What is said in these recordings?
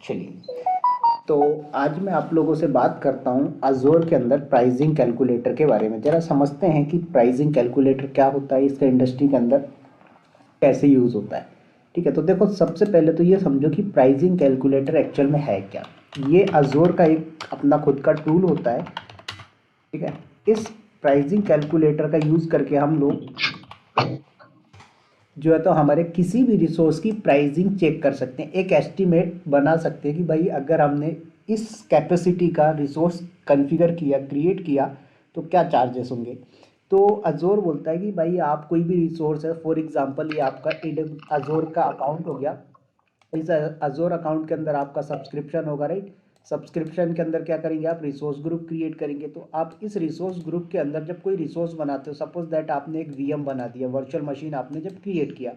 चलिए, तो आज मैं आप लोगों से बात करता हूँ अज़ोर के अंदर प्राइसिंग कैलकुलेटर के बारे में। ज़रा समझते हैं कि प्राइसिंग कैलकुलेटर क्या होता है, इसका इंडस्ट्री के अंदर कैसे यूज़ होता है। ठीक है, तो देखो सबसे पहले तो ये समझो कि प्राइसिंग कैलकुलेटर एक्चुअल में है क्या। ये अज़ोर का एक अपना खुद का टूल होता है। ठीक है, इस प्राइसिंग कैलकुलेटर का यूज़ करके हम लोग जो है तो हमारे किसी भी रिसोर्स की प्राइसिंग चेक कर सकते हैं, एक एस्टीमेट बना सकते हैं कि भाई अगर हमने इस कैपेसिटी का रिसोर्स कॉन्फ़िगर किया, क्रिएट किया, तो क्या चार्जेस होंगे। तो अज़ोर बोलता है कि भाई आप कोई भी रिसोर्स है, फॉर एग्जांपल ये आपका अज़ोर का अकाउंट हो गया। इस अज़ोर अकाउंट के अंदर आपका सब्सक्रिप्शन होगा, राइट। सब्सक्रिप्शन के अंदर क्या करेंगे, आप रिसोर्स ग्रुप क्रिएट करेंगे। तो आप इस रिसोर्स ग्रुप के अंदर जब कोई रिसोर्स बनाते हो, सपोज दैट आपने एक वीएम बना दिया, वर्चुअल मशीन आपने जब क्रिएट किया,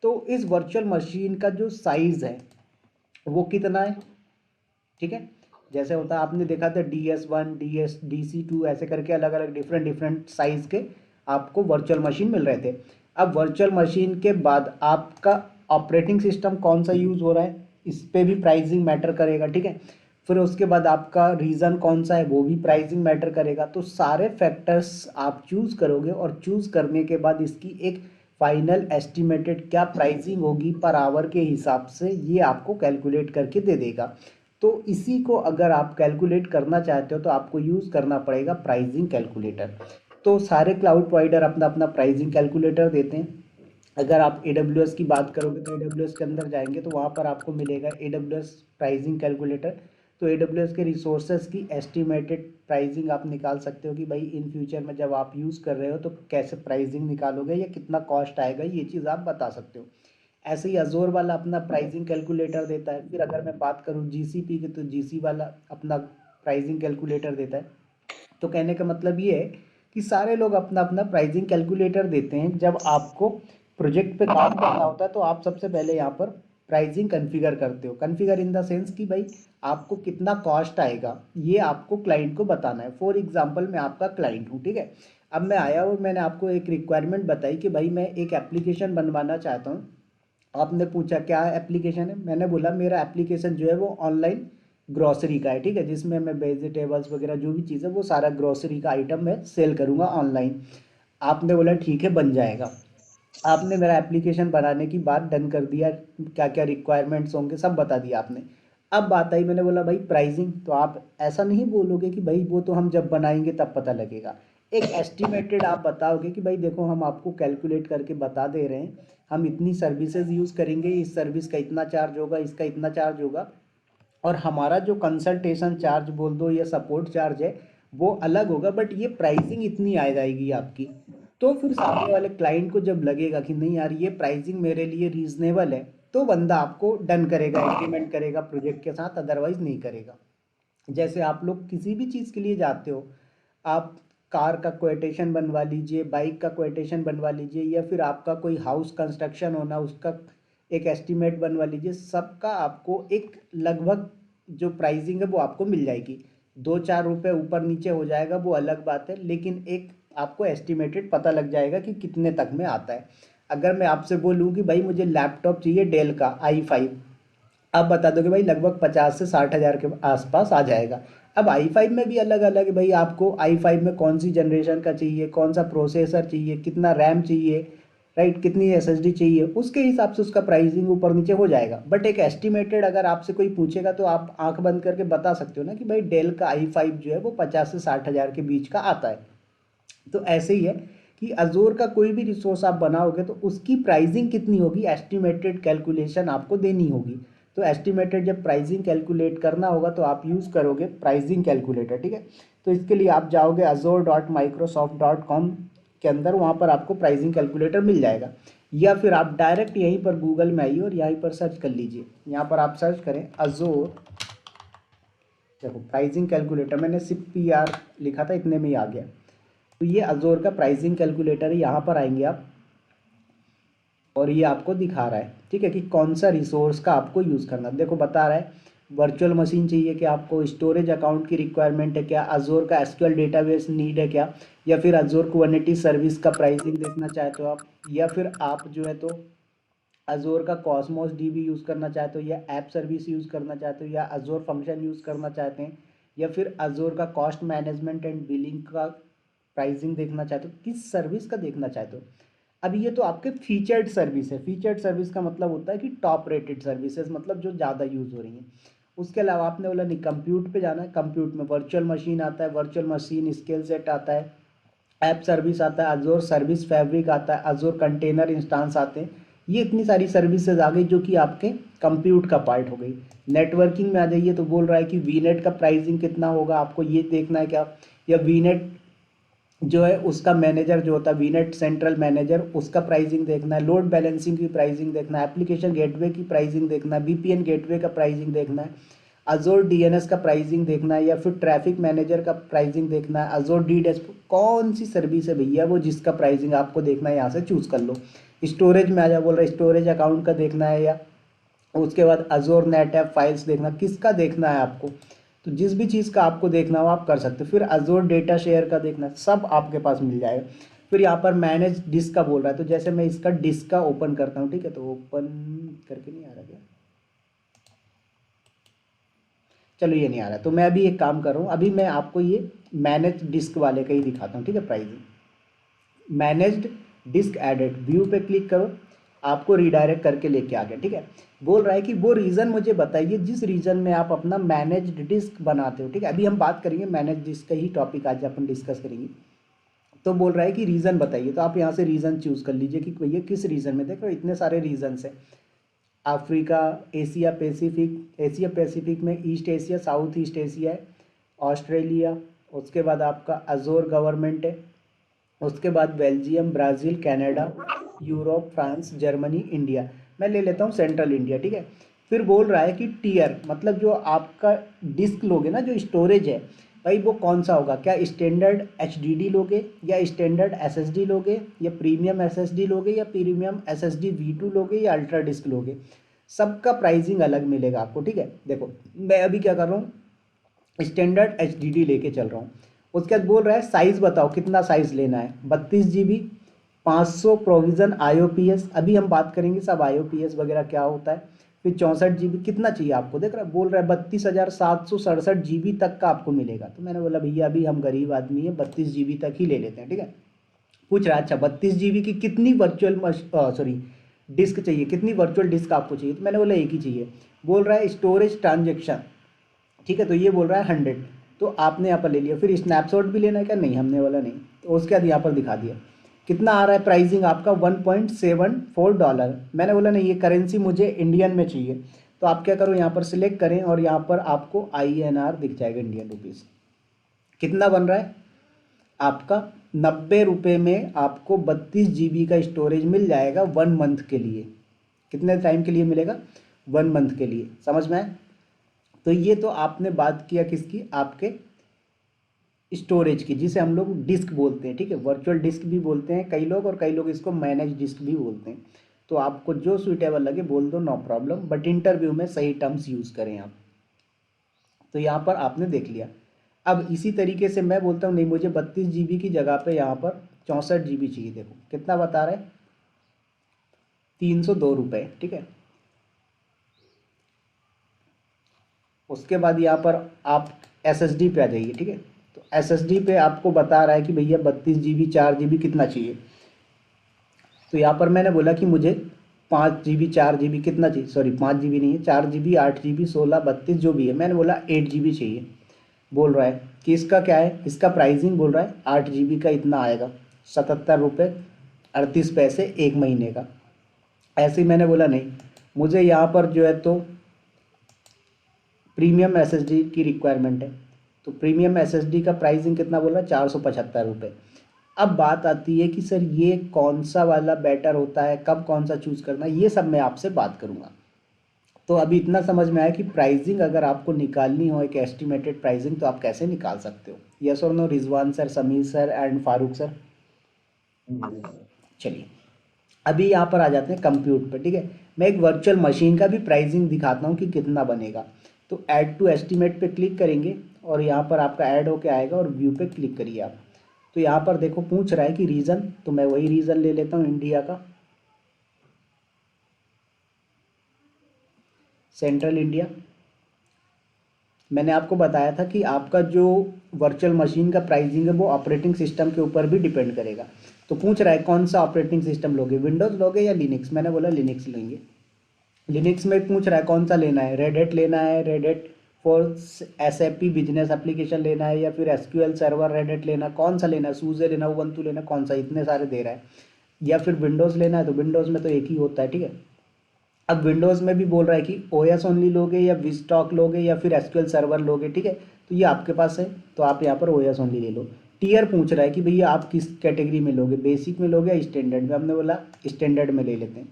तो इस वर्चुअल मशीन का जो साइज़ है वो कितना है। ठीक है, जैसे होता है आपने देखा था DS1 DC2 ऐसे करके अलग अलग डिफरेंट डिफरेंट साइज़ के आपको वर्चुअल मशीन मिल रहे थे। अब वर्चुअल मशीन के बाद आपका ऑपरेटिंग सिस्टम कौन सा यूज़ हो रहा है, इस पे भी प्राइसिंग मैटर करेगा। ठीक है, फिर उसके बाद आपका रीज़न कौन सा है, वो भी प्राइसिंग मैटर करेगा। तो सारे फैक्टर्स आप चूज़ करोगे और चूज़ करने के बाद इसकी एक फाइनल एस्टिमेटेड क्या प्राइसिंग होगी पर आवर के हिसाब से, ये आपको कैलकुलेट करके दे देगा। तो इसी को अगर आप कैलकुलेट करना चाहते हो तो आपको यूज़ करना पड़ेगा प्राइसिंग कैलकुलेटर। तो सारे क्लाउड प्रोवाइडर अपना अपना प्राइसिंग कैलकुलेटर देते हैं। अगर आप AWS की बात करोगे तो AWS के अंदर जाएंगे तो वहाँ पर आपको मिलेगा AWS प्राइसिंग कैलकुलेटर। तो AWS के रिसोर्सेज की एस्टिमेटेड प्राइसिंग आप निकाल सकते हो कि भाई इन फ्यूचर में जब आप यूज़ कर रहे हो तो कैसे प्राइसिंग निकालोगे या कितना कॉस्ट आएगा, ये चीज़ आप बता सकते हो। ऐसे ही अज़ोर वाला अपना प्राइसिंग कैलकुलेटर देता है। फिर अगर मैं बात करूँ GCP की, तो GC वाला अपना प्राइसिंग कैलकुलेटर देता है। तो कहने का मतलब ये है कि सारे लोग अपना अपना प्राइसिंग कैलकुलेटर देते हैं। जब आपको प्रोजेक्ट पे काम करना होता है तो आप सबसे पहले यहाँ पर प्राइसिंग कॉन्फ़िगर करते हो। कॉन्फ़िगर इन द सेंस कि भाई आपको कितना कॉस्ट आएगा, ये आपको क्लाइंट को बताना है। फॉर एग्जांपल मैं आपका क्लाइंट हूँ, ठीक है। अब मैं आया और मैंने आपको एक रिक्वायरमेंट बताई कि भाई मैं एक एप्लीकेशन बनवाना चाहता हूँ। आपने पूछा क्या एप्लीकेशन है, मैंने बोला मेरा एप्लीकेशन जो है वो ऑनलाइन ग्रॉसरी का है। ठीक है, जिसमें मैं वेजिटेबल्स वगैरह जो भी चीज़ है वो सारा ग्रॉसरी का आइटम मैं सेल करूँगा ऑनलाइन। आपने बोला ठीक है, बन जाएगा। आपने मेरा एप्लीकेशन बनाने की बात डन कर दिया, क्या क्या रिक्वायरमेंट्स होंगे सब बता दिया आपने। अब बात आई, मैंने बोला भाई प्राइसिंग, तो आप ऐसा नहीं बोलोगे कि भाई वो तो हम जब बनाएंगे तब पता लगेगा। एक एस्टिमेटेड आप बताओगे कि भाई देखो हम आपको कैलकुलेट करके बता दे रहे हैं, हम इतनी सर्विसेज यूज़ करेंगे, इस सर्विस का इतना चार्ज होगा, इसका इतना चार्ज होगा, और हमारा जो कंसल्टेशन चार्ज बोल दो या सपोर्ट चार्ज है वो अलग होगा, बट ये प्राइसिंग इतनी आ जाएगी आपकी। तो फिर सामने वाले क्लाइंट को जब लगेगा कि नहीं यार ये प्राइसिंग मेरे लिए रीजनेबल है, तो बंदा आपको डन करेगा, एग्रीमेंट करेगा प्रोजेक्ट के साथ, अदरवाइज नहीं करेगा। जैसे आप लोग किसी भी चीज़ के लिए जाते हो, आप कार का क्वेटेशन बनवा लीजिए, बाइक का क्वेटेशन बनवा लीजिए, या फिर आपका कोई हाउस कंस्ट्रक्शन होना उसका एक एस्टीमेट बनवा लीजिए, सबका आपको एक लगभग जो प्राइसिंग है वो आपको मिल जाएगी। 2-4 रुपए ऊपर नीचे हो जाएगा वो अलग बात है, लेकिन एक आपको एस्टिमेटेड पता लग जाएगा कि कितने तक में आता है। अगर मैं आपसे बोलूँ कि भाई मुझे लैपटॉप चाहिए डेल का i5, आप बता दोगे भाई लगभग 50 से 60 हज़ार के आसपास आ जाएगा। अब i5 में भी अलग अलग है भाई, आपको i5 में कौन सी जनरेशन का चाहिए, कौन सा प्रोसेसर चाहिए, कितना रैम चाहिए, राइट, कितनी SSD चाहिए, उसके हिसाब से उसका प्राइसिंग ऊपर नीचे हो जाएगा। बट एक एस्टिमेटेड अगर आपसे कोई पूछेगा तो आप आंख बंद करके बता सकते हो ना कि भाई डेल का i5 जो है वो 50 से 60 हज़ार के बीच का आता है। तो ऐसे ही है कि अजोर का कोई भी रिसोर्स आप बनाओगे तो उसकी प्राइसिंग कितनी होगी, एस्टिमेटेड कैलकुलेशन आपको देनी होगी। तो एस्टिमेटेड जब प्राइसिंग कैलकुलेट करना होगा तो आप यूज़ करोगे प्राइसिंग कैलकुलेटर। ठीक है, तो इसके लिए आप जाओगे azure.microsoft.com के अंदर, वहाँ पर आपको प्राइसिंग कैलकुलेटर मिल जाएगा। या फिर आप डायरेक्ट यहीं पर गूगल में आइए और यहीं पर सर्च कर लीजिए। यहाँ पर आप सर्च करें अजोर, देखो प्राइसिंग कैलकुलेटर, मैंने सिर्फ PR लिखा था, इतने में ही आ गया। तो ये अजोर का प्राइसिंग कैलकुलेटर है, यहाँ पर आएंगे आप और ये आपको दिखा रहा है, ठीक है, कि कौन सा रिसोर्स का आपको यूज़ करना है। देखो बता रहा है वर्चुअल मशीन चाहिए क्या आपको, स्टोरेज अकाउंट की रिक्वायरमेंट है क्या, अजोर का SQL डेटाबेस नीड है क्या, या फिर अजोर कुबरनेटिस सर्विस का प्राइसिंग देखना चाहते हो आप, या फिर आप जो है तो अजोर का कॉस्मोस डीबी यूज़ करना चाहते हो, या ऐप सर्विस यूज़ करना चाहते हो, या अजोर फंक्शन यूज़ करना चाहते हैं, या फिर अजोर का कॉस्ट मैनेजमेंट एंड बिलिंग का प्राइसिंग देखना चाहते हो, किस सर्विस का देखना चाहते हो। अब ये तो आपके फीचर्ड सर्विस है। फीचर्ड सर्विस का मतलब होता है कि टॉप रेटेड सर्विसेज, मतलब जो ज़्यादा यूज़ हो रही हैं। उसके अलावा आपने बोला नहीं कंप्यूट पे जाना है, कंप्यूट में वर्चुअल मशीन आता है, वर्चुअल मशीन स्केल सेट आता है, ऐप सर्विस आता है, अजोर सर्विस फैब्रिक आता है, अजोर कंटेनर इंस्टांस आते हैं। ये इतनी सारी सर्विसेज आ गई जो कि आपके कंप्यूट का पार्ट हो गई। नेटवर्किंग में आ जाइए तो बोल रहा है कि वीनेट का प्राइसिंग कितना होगा, आपको ये देखना है क्या, या वीनेट जो है उसका मैनेजर जो होता है वीनेट सेंट्रल मैनेजर, उसका प्राइसिंग देखना है, लोड बैलेंसिंग की प्राइसिंग देखना है, एप्लीकेशन गेटवे की प्राइसिंग देखना है, वीपीएन गेटवे का प्राइसिंग देखना है, अजोर डीएनएस का प्राइसिंग देखना है, या फिर ट्रैफिक मैनेजर का प्राइसिंग देखना है, अजोर डी डैश, कौन सी सर्विस है भैया वो जिसका प्राइसिंग आपको देखना है, यहाँ से चूज़ कर लो। स्टोरेज में आ जा बोल रहा है, स्टोरेज अकाउंट का देखना है, या उसके बाद अजोर नेट ऐप फाइल्स देखना, किसका देखना है आपको। तो जिस भी चीज़ का आपको देखना हो आप कर सकते हो। फिर अजोर डेटा शेयर का देखना है, सब आपके पास मिल जाएगा। फिर यहाँ पर मैनेज डिस्क का बोल रहा है, तो जैसे मैं इसका डिस्क का ओपन करता हूँ, ठीक है, तो ओपन करके नहीं आ रहा क्या, चलो ये नहीं आ रहा, तो मैं अभी एक काम कर रहा हूँ, अभी मैं आपको ये मैनेज डिस्क वाले का ही दिखाता हूँ, ठीक है। Pricing managed disk added, view पे क्लिक करो, आपको रिडायरेक्ट करके लेके आ गया, ठीक है। बोल रहा है कि वो रीज़न मुझे बताइए जिस रीज़न में आप अपना मैनेज्ड डिस्क बनाते हो, ठीक है। अभी हम बात करेंगे मैनेज डिस्क का ही टॉपिक आज अपन डिस्कस करेंगे। तो बोल रहा है कि रीज़न बताइए, तो आप यहाँ से रीज़न चूज़ कर लीजिए कि भैया किस रीज़न में। देखो इतने सारे रीजन्स हैं, Africa, Asia Pacific, Asia Pacific में East Asia, South East Asia है, ऑस्ट्रेलिया, उसके बाद आपका अजोर गवर्नमेंट है, उसके बाद Belgium, Brazil, Canada, Europe, France, Germany, India. मैं ले लेता हूँ सेंट्रल इंडिया, ठीक है। फिर बोल रहा है कि टीयर, मतलब जो आपका डिस्क लोगे ना, जो स्टोरेज है भाई वो कौन सा होगा, क्या स्टैंडर्ड एचडीडी लोगे, या स्टैंडर्ड एसएसडी लोगे, या प्रीमियम एसएसडी लोगे, या प्रीमियम एसएसडी V2 लोगे, या अल्ट्रा डिस्क लोगे। सबका प्राइसिंग अलग मिलेगा आपको, ठीक है। देखो मैं अभी क्या कर रहा हूँ, स्टैंडर्ड एचडीडी लेके चल रहा हूँ। उसके बाद बोल रहा है साइज़ बताओ कितना साइज़ लेना है, 32 GB, 500 प्रोविज़न IOPS, अभी हम बात करेंगे सब IOPS वगैरह क्या होता है। फिर 64 GB कितना चाहिए आपको, देख रहा है बोल रहा है 32,767 GB तक का आपको मिलेगा। तो मैंने बोला भैया अभी हम गरीब आदमी हैं, 32 GB तक ही ले लेते हैं, ठीक है। पूछ रहा है अच्छा 32 GB की कितनी वर्चुअल सॉरी डिस्क चाहिए, कितनी वर्चुअल डिस्क आपको चाहिए, तो मैंने बोला एक ही चाहिए। बोल रहा है स्टोरेज ट्रांजेक्शन, ठीक है, तो ये बोल रहा है 100, तो आपने यहाँ पर ले लिया। फिर स्नैपशॉट भी लेना है क्या, नहीं हमने बोला नहीं, तो उसके बाद यहाँ पर दिखा दिया कितना आ रहा है प्राइसिंग आपका, $1.74। मैंने बोला नहीं ये करेंसी मुझे इंडियन में चाहिए, तो आप क्या करो यहाँ पर सिलेक्ट करें और यहाँ पर आपको INR दिख जाएगा, इंडियन रुपीज़। कितना बन रहा है आपका, 90 रुपये में आपको 32 GB का स्टोरेज मिल जाएगा 1 मंथ के लिए। कितने टाइम के लिए मिलेगा, 1 मंथ के लिए, समझ में आए। तो ये तो आपने बात किया किसकी, आपके स्टोरेज की, जिसे हम लोग डिस्क बोलते हैं, ठीक है। वर्चुअल डिस्क भी बोलते हैं कई लोग, और कई लोग इसको मैनेज डिस्क भी बोलते हैं। तो आपको जो सूटेबल लगे बोल दो, नो प्रॉब्लम, बट इंटरव्यू में सही टर्म्स यूज़ करें आप। तो यहाँ पर आपने देख लिया। अब इसी तरीके से मैं बोलता हूँ नहीं मुझे 32 GB की जगह पे यहाँ पर 64 GB चाहिए। देखो कितना बता रहा है, 302 रुपये, ठीक है। उसके बाद यहाँ पर आप SSD पे आ जाइए, ठीक है। तो SSD पे आपको बता रहा है कि भैया 32 GB 4 GB कितना चाहिए। तो यहाँ पर मैंने बोला कि मुझे 5 GB 4 GB कितना चाहिए, सॉरी 5 GB नहीं है, 4 GB 8 GB 16 32 जो भी है, मैंने बोला 8 GB चाहिए। बोल रहा है कि इसका क्या है, इसका प्राइसिंग बोल रहा है 8 GB का इतना आएगा, 77 रुपये 38 पैसे एक महीने का। ऐसे ही मैंने बोला नहीं मुझे यहाँ पर जो है तो प्रीमियम SSD की रिक्वायरमेंट है। तो प्रीमियम SSD का प्राइसिंग कितना बोल रहा है, 475 रुपये। अब बात आती है कि सर ये कौन सा वाला बेटर होता है, कब कौन सा चूज़ करना है, ये सब मैं आपसे बात करूँगा। तो अभी इतना समझ में आया कि प्राइसिंग अगर आपको निकालनी हो एक एस्टिमेटेड प्राइसिंग, तो आप कैसे निकाल सकते हो। यस और no, Rizwan sir, Sameer sir and Farooq sir. चलिए अभी यहाँ पर आ जाते हैं कंप्यूट पर, ठीक है। मैं एक वर्चुअल मशीन का भी प्राइसिंग दिखाता हूँ कि कितना बनेगा। तो ऐड टू एस्टिमेट पे क्लिक करेंगे और यहाँ पर आपका ऐड होके आएगा, और व्यू पे क्लिक करिए आप। तो यहाँ पर देखो पूछ रहा है कि रीज़न, तो मैं वही रीज़न ले लेता हूँ इंडिया का। Central India. मैंने आपको बताया था कि आपका जो वर्चुअल मशीन का प्राइसिंग है वो ऑपरेटिंग सिस्टम के ऊपर भी डिपेंड करेगा। तो पूछ रहा है कौन सा ऑपरेटिंग सिस्टम लोगे, विंडोज़ लोगे या लिनक्स। मैंने बोला लिनक्स लेंगे। लिनक्स में पूछ रहा है कौन सा लेना है, रेड हैट लेना है, red hat for SAP business application लेना है, या फिर एसक्यूएल सर्वर रेड हैट लेना, कौन सा लेना है, सूजे लेना, उबंटू लेना, कौन सा, इतने सारे दे रहा है। या फिर विंडोज़ लेना है, तो विंडोज़ में तो एक ही होता है, ठीक है। अब विंडोज़ में भी बोल रहा है कि ओएस ओनली लोगे या विस्टॉक लोगे या फिर एसक्यूएल सर्वर लोगे, ठीक है। तो ये आपके पास है, तो आप यहाँ पर ओएस ओनली ले लो। टीयर पूछ रहा है कि भैया आप किस कैटेगरी में लोगे, बेसिक में लोगे या स्टैंडर्ड में। हमने बोला स्टैंडर्ड में ले लेते हैं।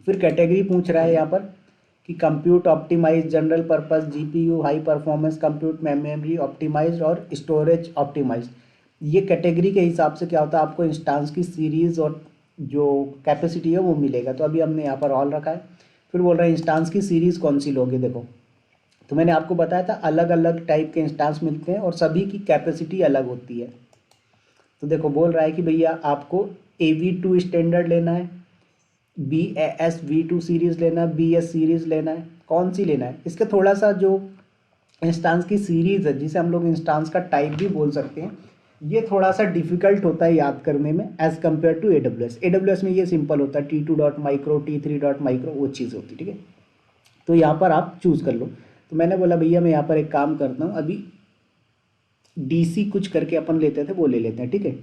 फिर कैटेगरी पूछ रहा है यहाँ पर कि compute optimize, general purpose, GPU, high performance compute, memory optimize और स्टोरेज ऑप्टिमाइज। ये कैटेगरी के हिसाब से क्या होता है, आपको इंस्टांस की सीरीज़ और जो कैपेसिटी है वो मिलेगा। तो अभी हमने यहाँ पर ऑल रखा है। फिर बोल रहा है इंस्टांस की सीरीज़ कौन सी लोगे। देखो, तो मैंने आपको बताया था अलग अलग टाइप के इंस्टांस मिलते हैं और सभी की कैपेसिटी अलग होती है। तो देखो बोल रहा है कि भैया आपको AV2 स्टैंडर्ड लेना है, BAS V2 सीरीज़ लेना है, BS सीरीज़ लेना है, कौन सी लेना है। इसके थोड़ा सा जो इंस्टांस की सीरीज़ है, जिसे हम लोग इंस्टांस का टाइप भी बोल सकते हैं, ये थोड़ा सा डिफिकल्ट होता है याद करने में एज़ कम्पेयर टू AWS में ये सिंपल होता है, T2.micro, T3.micro, वो चीज़ होती है, ठीक है। तो यहाँ पर आप चूज़ कर लो। तो मैंने बोला भैया मैं यहाँ पर एक काम करता हूँ, अभी DC कुछ करके अपन लेते थे वो ले लेते हैं, ठीक है।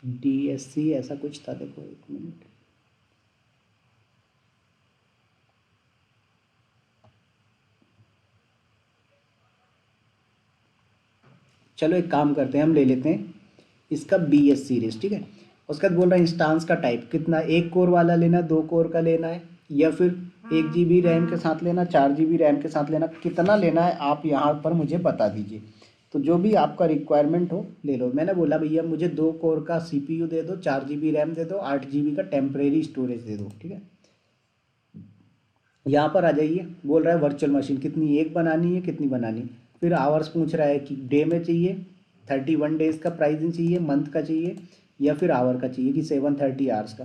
DSC ऐसा कुछ था, देखो एक मिनट। चलो एक काम करते हैं, हम ले लेते हैं इसका BS सीरीज़, ठीक है। उसके बाद बोल रहा है इंस्टांस का टाइप कितना, 1 कोर वाला लेना, 2 कोर का लेना है, या फिर 1 GB रैम के साथ लेना, 4 GB रैम के साथ लेना, कितना लेना है आप यहाँ पर मुझे बता दीजिए। तो जो भी आपका रिक्वायरमेंट हो ले लो। मैंने बोला भैया मुझे 2 कोर का CPU दे दो, 4 GB रैम दे दो, 8 GB का टेम्परेरी स्टोरेज दे दो, ठीक है। यहाँ पर आ जाइए, बोल रहा है वर्चुअल मशीन कितनी, एक बनानी है, कितनी बनानी है। फिर आवर्स पूछ रहा है कि डे में चाहिए, 31 डेज का प्राइसिंग चाहिए, मंथ का चाहिए, या फिर आवर का चाहिए कि 730 आवर्स का।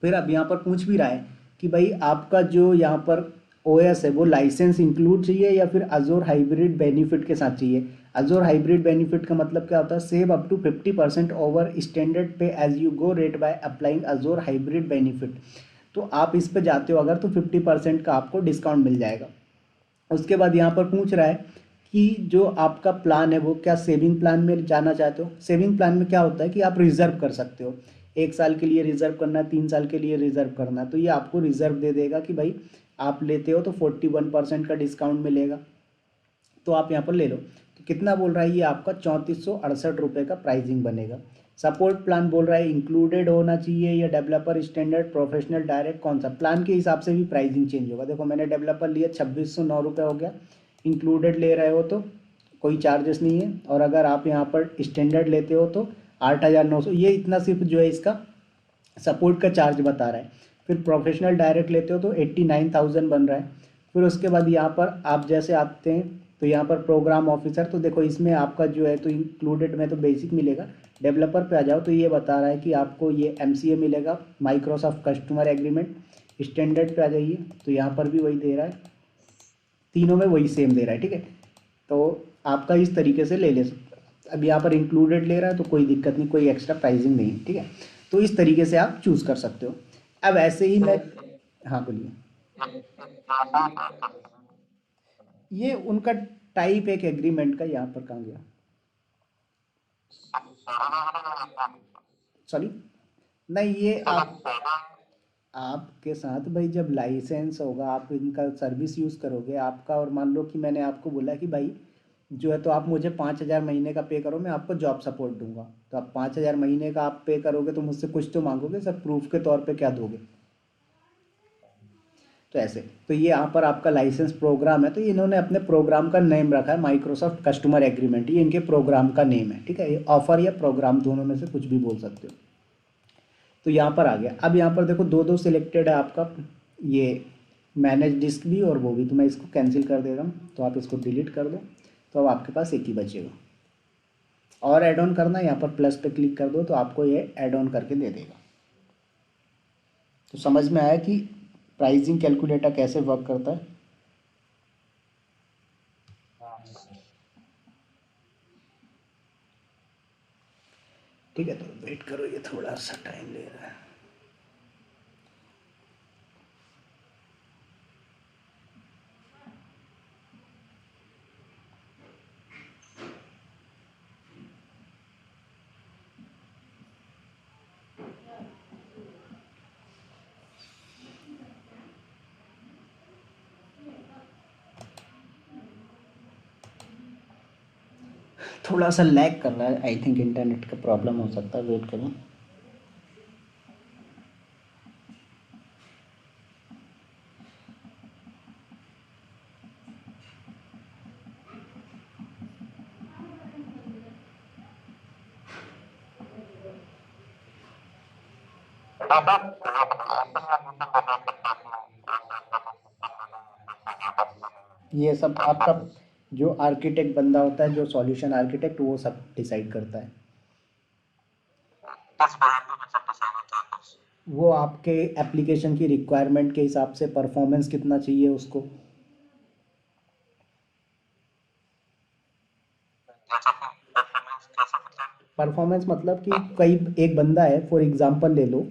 फिर अब यहाँ पर पूछ भी रहा है कि भाई आपका जो यहाँ पर OS है वो लाइसेंस इंक्लूड चाहिए या फिर अजोर हाइब्रिड बेनिफिट के साथ चाहिए। अजोर हाइब्रिड बेनिफिट का मतलब क्या होता है, save up to 50% over standard pay as you go rate by applying Azure hybrid benefit. तो आप इस पे जाते हो अगर, तो 50% का आपको डिस्काउंट मिल जाएगा। उसके बाद यहाँ पर पूछ रहा है कि जो आपका प्लान है वो क्या सेविंग प्लान में जाना चाहते हो। सेविंग प्लान में क्या होता है कि आप रिजर्व कर सकते हो, 1 साल के लिए रिजर्व करना है, 3 साल के लिए रिजर्व करना है, तो ये आपको रिजर्व दे देगा कि भाई आप लेते हो तो 41% का डिस्काउंट मिलेगा। तो आप यहाँ पर ले लो। तो कितना बोल रहा है ये आपका 3468 रुपये का प्राइसिंग बनेगा। सपोर्ट प्लान बोल रहा है इंक्लूडेड होना चाहिए या डेवलपर स्टैंडर्ड प्रोफेशनल डायरेक्ट, कौन सा। प्लान के हिसाब से भी प्राइसिंग चेंज होगा। देखो मैंने डेवलपर लिया 2609 रुपये हो गया, इंक्लूडेड ले रहे हो तो कोई चार्जेस नहीं है, और अगर आप यहाँ पर स्टैंडर्ड लेते हो तो 8900। ये इतना सिर्फ जो है इसका सपोर्ट का चार्ज बता रहा है। फिर प्रोफेशनल डायरेक्ट लेते हो तो 89,000 बन रहा है। फिर उसके बाद यहाँ पर आप जैसे आते हैं तो यहाँ पर प्रोग्राम ऑफिसर, तो देखो इसमें आपका जो है तो इंक्लूडेड में तो बेसिक मिलेगा। डेवलपर पे आ जाओ तो ये बता रहा है कि आपको ये MCA मिलेगा, माइक्रोसॉफ्ट कस्टमर एग्रीमेंट। स्टैंडर्ड पे आ जाइए तो यहाँ पर भी वही दे रहा है, तीनों में वही सेम दे रहा है, ठीक है। तो आपका इस तरीके से ले सकते। अब यहाँ पर इंक्लूडेड ले रहा है तो कोई दिक्कत नहीं, कोई एक्स्ट्रा प्राइसिंग नहीं, ठीक है। तो इस तरीके से आप चूज़ कर सकते हो। अब ऐसे ही मैं, हाँ बोलिए। ये उनका टाइप एक एग्रीमेंट का, यहाँ पर कहाँ गया, सॉरी, नहीं ये आपके साथ भाई जब लाइसेंस होगा आप इनका सर्विस यूज़ करोगे आपका, और मान लो कि मैंने आपको बोला कि भाई जो है तो आप मुझे 5,000 महीने का पे करो, मैं आपको जॉब सपोर्ट दूंगा। तो आप 5,000 महीने का आप पे करोगे तो मुझसे कुछ तो मांगोगे सर, प्रूफ के तौर पे क्या दोगे। तो ऐसे, तो ये यहाँ पर आपका लाइसेंस प्रोग्राम है, तो इन्होंने अपने प्रोग्राम का नेम रखा है माइक्रोसॉफ्ट कस्टमर एग्रीमेंट, ये इनके प्रोग्राम का नेम है, ठीक है। ये ऑफर या प्रोग्राम दोनों में से कुछ भी बोल सकते हो। तो यहाँ पर आ गया। अब यहाँ पर देखो दो दो सिलेक्टेड है आपका, ये मैनेज डिस्क भी और वो भी, तो मैं इसको कैंसिल कर दे रहा हूँ, तो आप इसको डिलीट कर दो। तो अब आपके पास एक ही बचेगा। और ऐड ऑन करना है, यहाँ पर प्लस पे क्लिक कर दो तो आपको ये ऐड ऑन करके दे देगा। तो समझ में आया कि प्राइसिंग कैलकुलेटर कैसे वर्क करता है। ठीक है, तो वेट करो, ये थोड़ा सा टाइम ले रहा है। थोड़ा सा लैग कर रहा है, आई थिंक इंटरनेट का प्रॉब्लम हो सकता है, वेट करें। ये सब आपका जो आर्किटेक्ट बंदा होता है, जो सॉल्यूशन आर्किटेक्ट, वो सब डिसाइड करता है। वो आपके एप्लीकेशन की रिक्वायरमेंट के हिसाब से परफॉर्मेंस कितना चाहिए उसको। परफॉर्मेंस मतलब कि कई एक बंदा है, फॉर एग्जांपल ले लो,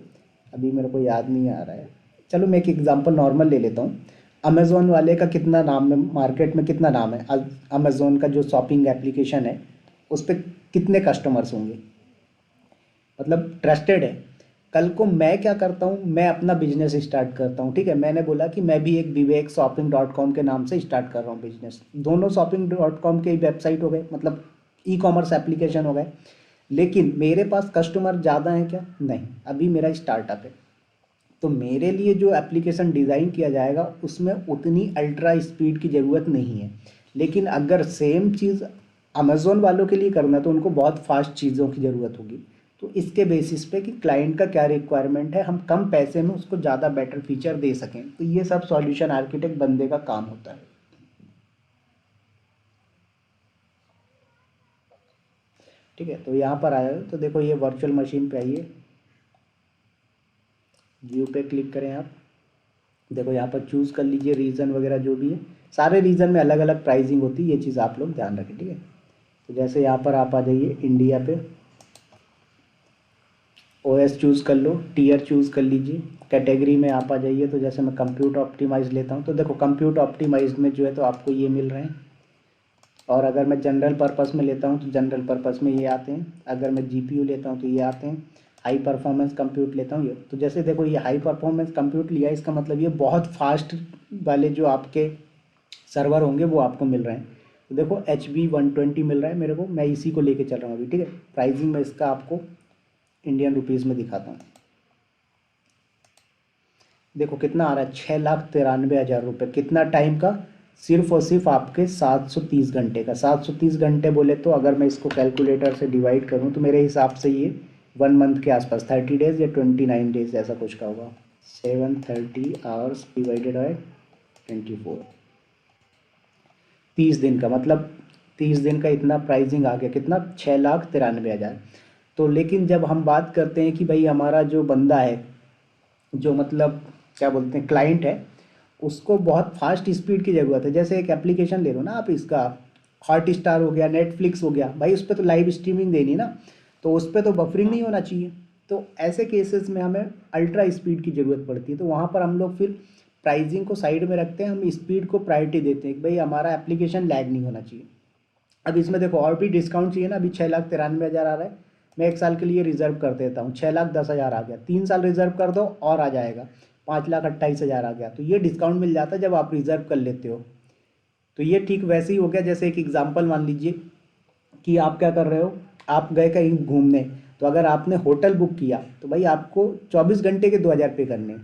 अभी मेरे को याद नहीं आ रहा है, चलो मैं एक एग्जांपल नॉर्मल ले लेता हूँ। अमेज़ोन वाले का कितना नाम है मार्केट में, कितना नाम है अमेज़ोन का जो शॉपिंग एप्लीकेशन है, उस पर कितने कस्टमर्स होंगे, मतलब ट्रस्टेड है। कल को मैं क्या करता हूँ, मैं अपना बिजनेस स्टार्ट करता हूँ, ठीक है, मैंने बोला कि मैं भी एक विवेक शॉपिंग डॉट कॉम के नाम से स्टार्ट कर रहा हूँ बिजनेस। दोनों शॉपिंग डॉट कॉम के वेबसाइट हो गए, मतलब ई कॉमर्स एप्लीकेशन हो गए, लेकिन मेरे पास कस्टमर ज़्यादा हैं क्या? नहीं, अभी मेरा स्टार्टअप है। तो मेरे लिए जो एप्लीकेशन डिज़ाइन किया जाएगा उसमें उतनी अल्ट्रा स्पीड की ज़रूरत नहीं है। लेकिन अगर सेम चीज़ अमेज़ोन वालों के लिए करना है तो उनको बहुत फास्ट चीज़ों की ज़रूरत होगी। तो इसके बेसिस पे कि क्लाइंट का क्या रिक्वायरमेंट है, हम कम पैसे में उसको ज़्यादा बेटर फीचर दे सकें, तो ये सब सॉल्यूशन आर्किटेक्ट बंदे का काम होता है। ठीक है, तो यहाँ पर आया तो देखो, ये वर्चुअल मशीन पे आइए, व्यू पे क्लिक करें आप। देखो यहाँ पर चूज़ कर लीजिए रीजन वगैरह जो भी है, सारे रीजन में अलग अलग प्राइसिंग होती है, ये चीज़ आप लोग ध्यान रखें, ठीक है। तो जैसे यहाँ पर आप आ जाइए इंडिया पे, ओएस चूज़ कर लो, टीयर चूज़ कर लीजिए, कैटेगरी में आप आ जाइए। तो जैसे मैं कंप्यूटर ऑप्टिमाइज लेता हूँ, तो देखो कंप्यूटर ऑप्टिमाइज में जो है तो आपको ये मिल रहे हैं। और अगर मैं जनरल पर्पस में लेता हूँ तो जनरल पर्पस में ये आते हैं। अगर मैं जीपीयू लेता हूँ तो ये आते हैं। हाई परफॉर्मेंस कंप्यूट लेता हूँ ये, तो जैसे देखो ये हाई परफॉर्मेंस कंप्यूट लिया, इसका मतलब ये बहुत फास्ट वाले जो आपके सर्वर होंगे वो आपको मिल रहे हैं। तो देखो HB 120 मिल रहा है मेरे को, मैं इसी को लेके चल रहा हूँ अभी, ठीक है। प्राइसिंग में इसका आपको इंडियन रुपीज़ में दिखाता हूँ। देखो कितना आ रहा है, 6,93,000 रुपये। कितना टाइम का? सिर्फ और सिर्फ आपके 730 घंटे का। 730 घंटे बोले तो अगर मैं इसको कैलकुलेटर से डिवाइड करूँ तो मेरे हिसाब से ये 1 मंथ के आसपास, 30 डेज़ या 29 डेज़ ऐसा कुछ का होगा। 730 आवर्स डिवाइडेड बाय 24, 30 दिन का, मतलब 30 दिन का इतना प्राइसिंग आ गया, कितना? 6,93,000। तो लेकिन जब हम बात करते हैं कि भाई हमारा जो बंदा है, जो मतलब क्या बोलते हैं क्लाइंट है, उसको बहुत फास्ट स्पीड की ज़रूरत है। जैसे एक एप्लीकेशन ले लो ना आप, इसका हॉट स्टार हो गया, नेटफ्लिक्स हो गया, भाई उस पर तो लाइव स्ट्रीमिंग देनी ना, तो उस पर तो बफरिंग नहीं होना चाहिए। तो ऐसे केसेस में हमें अल्ट्रा स्पीड की ज़रूरत पड़ती है, तो वहाँ पर हम लोग फिर प्राइसिंग को साइड में रखते हैं, हम स्पीड को प्रायोरिटी देते हैं कि भाई हमारा एप्लीकेशन लैग नहीं होना चाहिए। अब इसमें देखो और भी डिस्काउंट चाहिए ना, अभी 6,93,000 आ रहा है, मैं 1 साल के लिए रिजर्व कर देता हूँ, 6,10,000 आ गया, 3 साल रिजर्व कर दो और आ जाएगा, 5,28,000 आ गया। तो ये डिस्काउंट मिल जाता है जब आप रिजर्व कर लेते हो। तो ये ठीक वैसे ही हो गया, जैसे एक एग्जांपल मान लीजिए कि आप क्या कर रहे हो, आप गए कहीं घूमने, तो अगर आपने होटल बुक किया तो भाई आपको 24 घंटे के 2,000 पे करने हैं।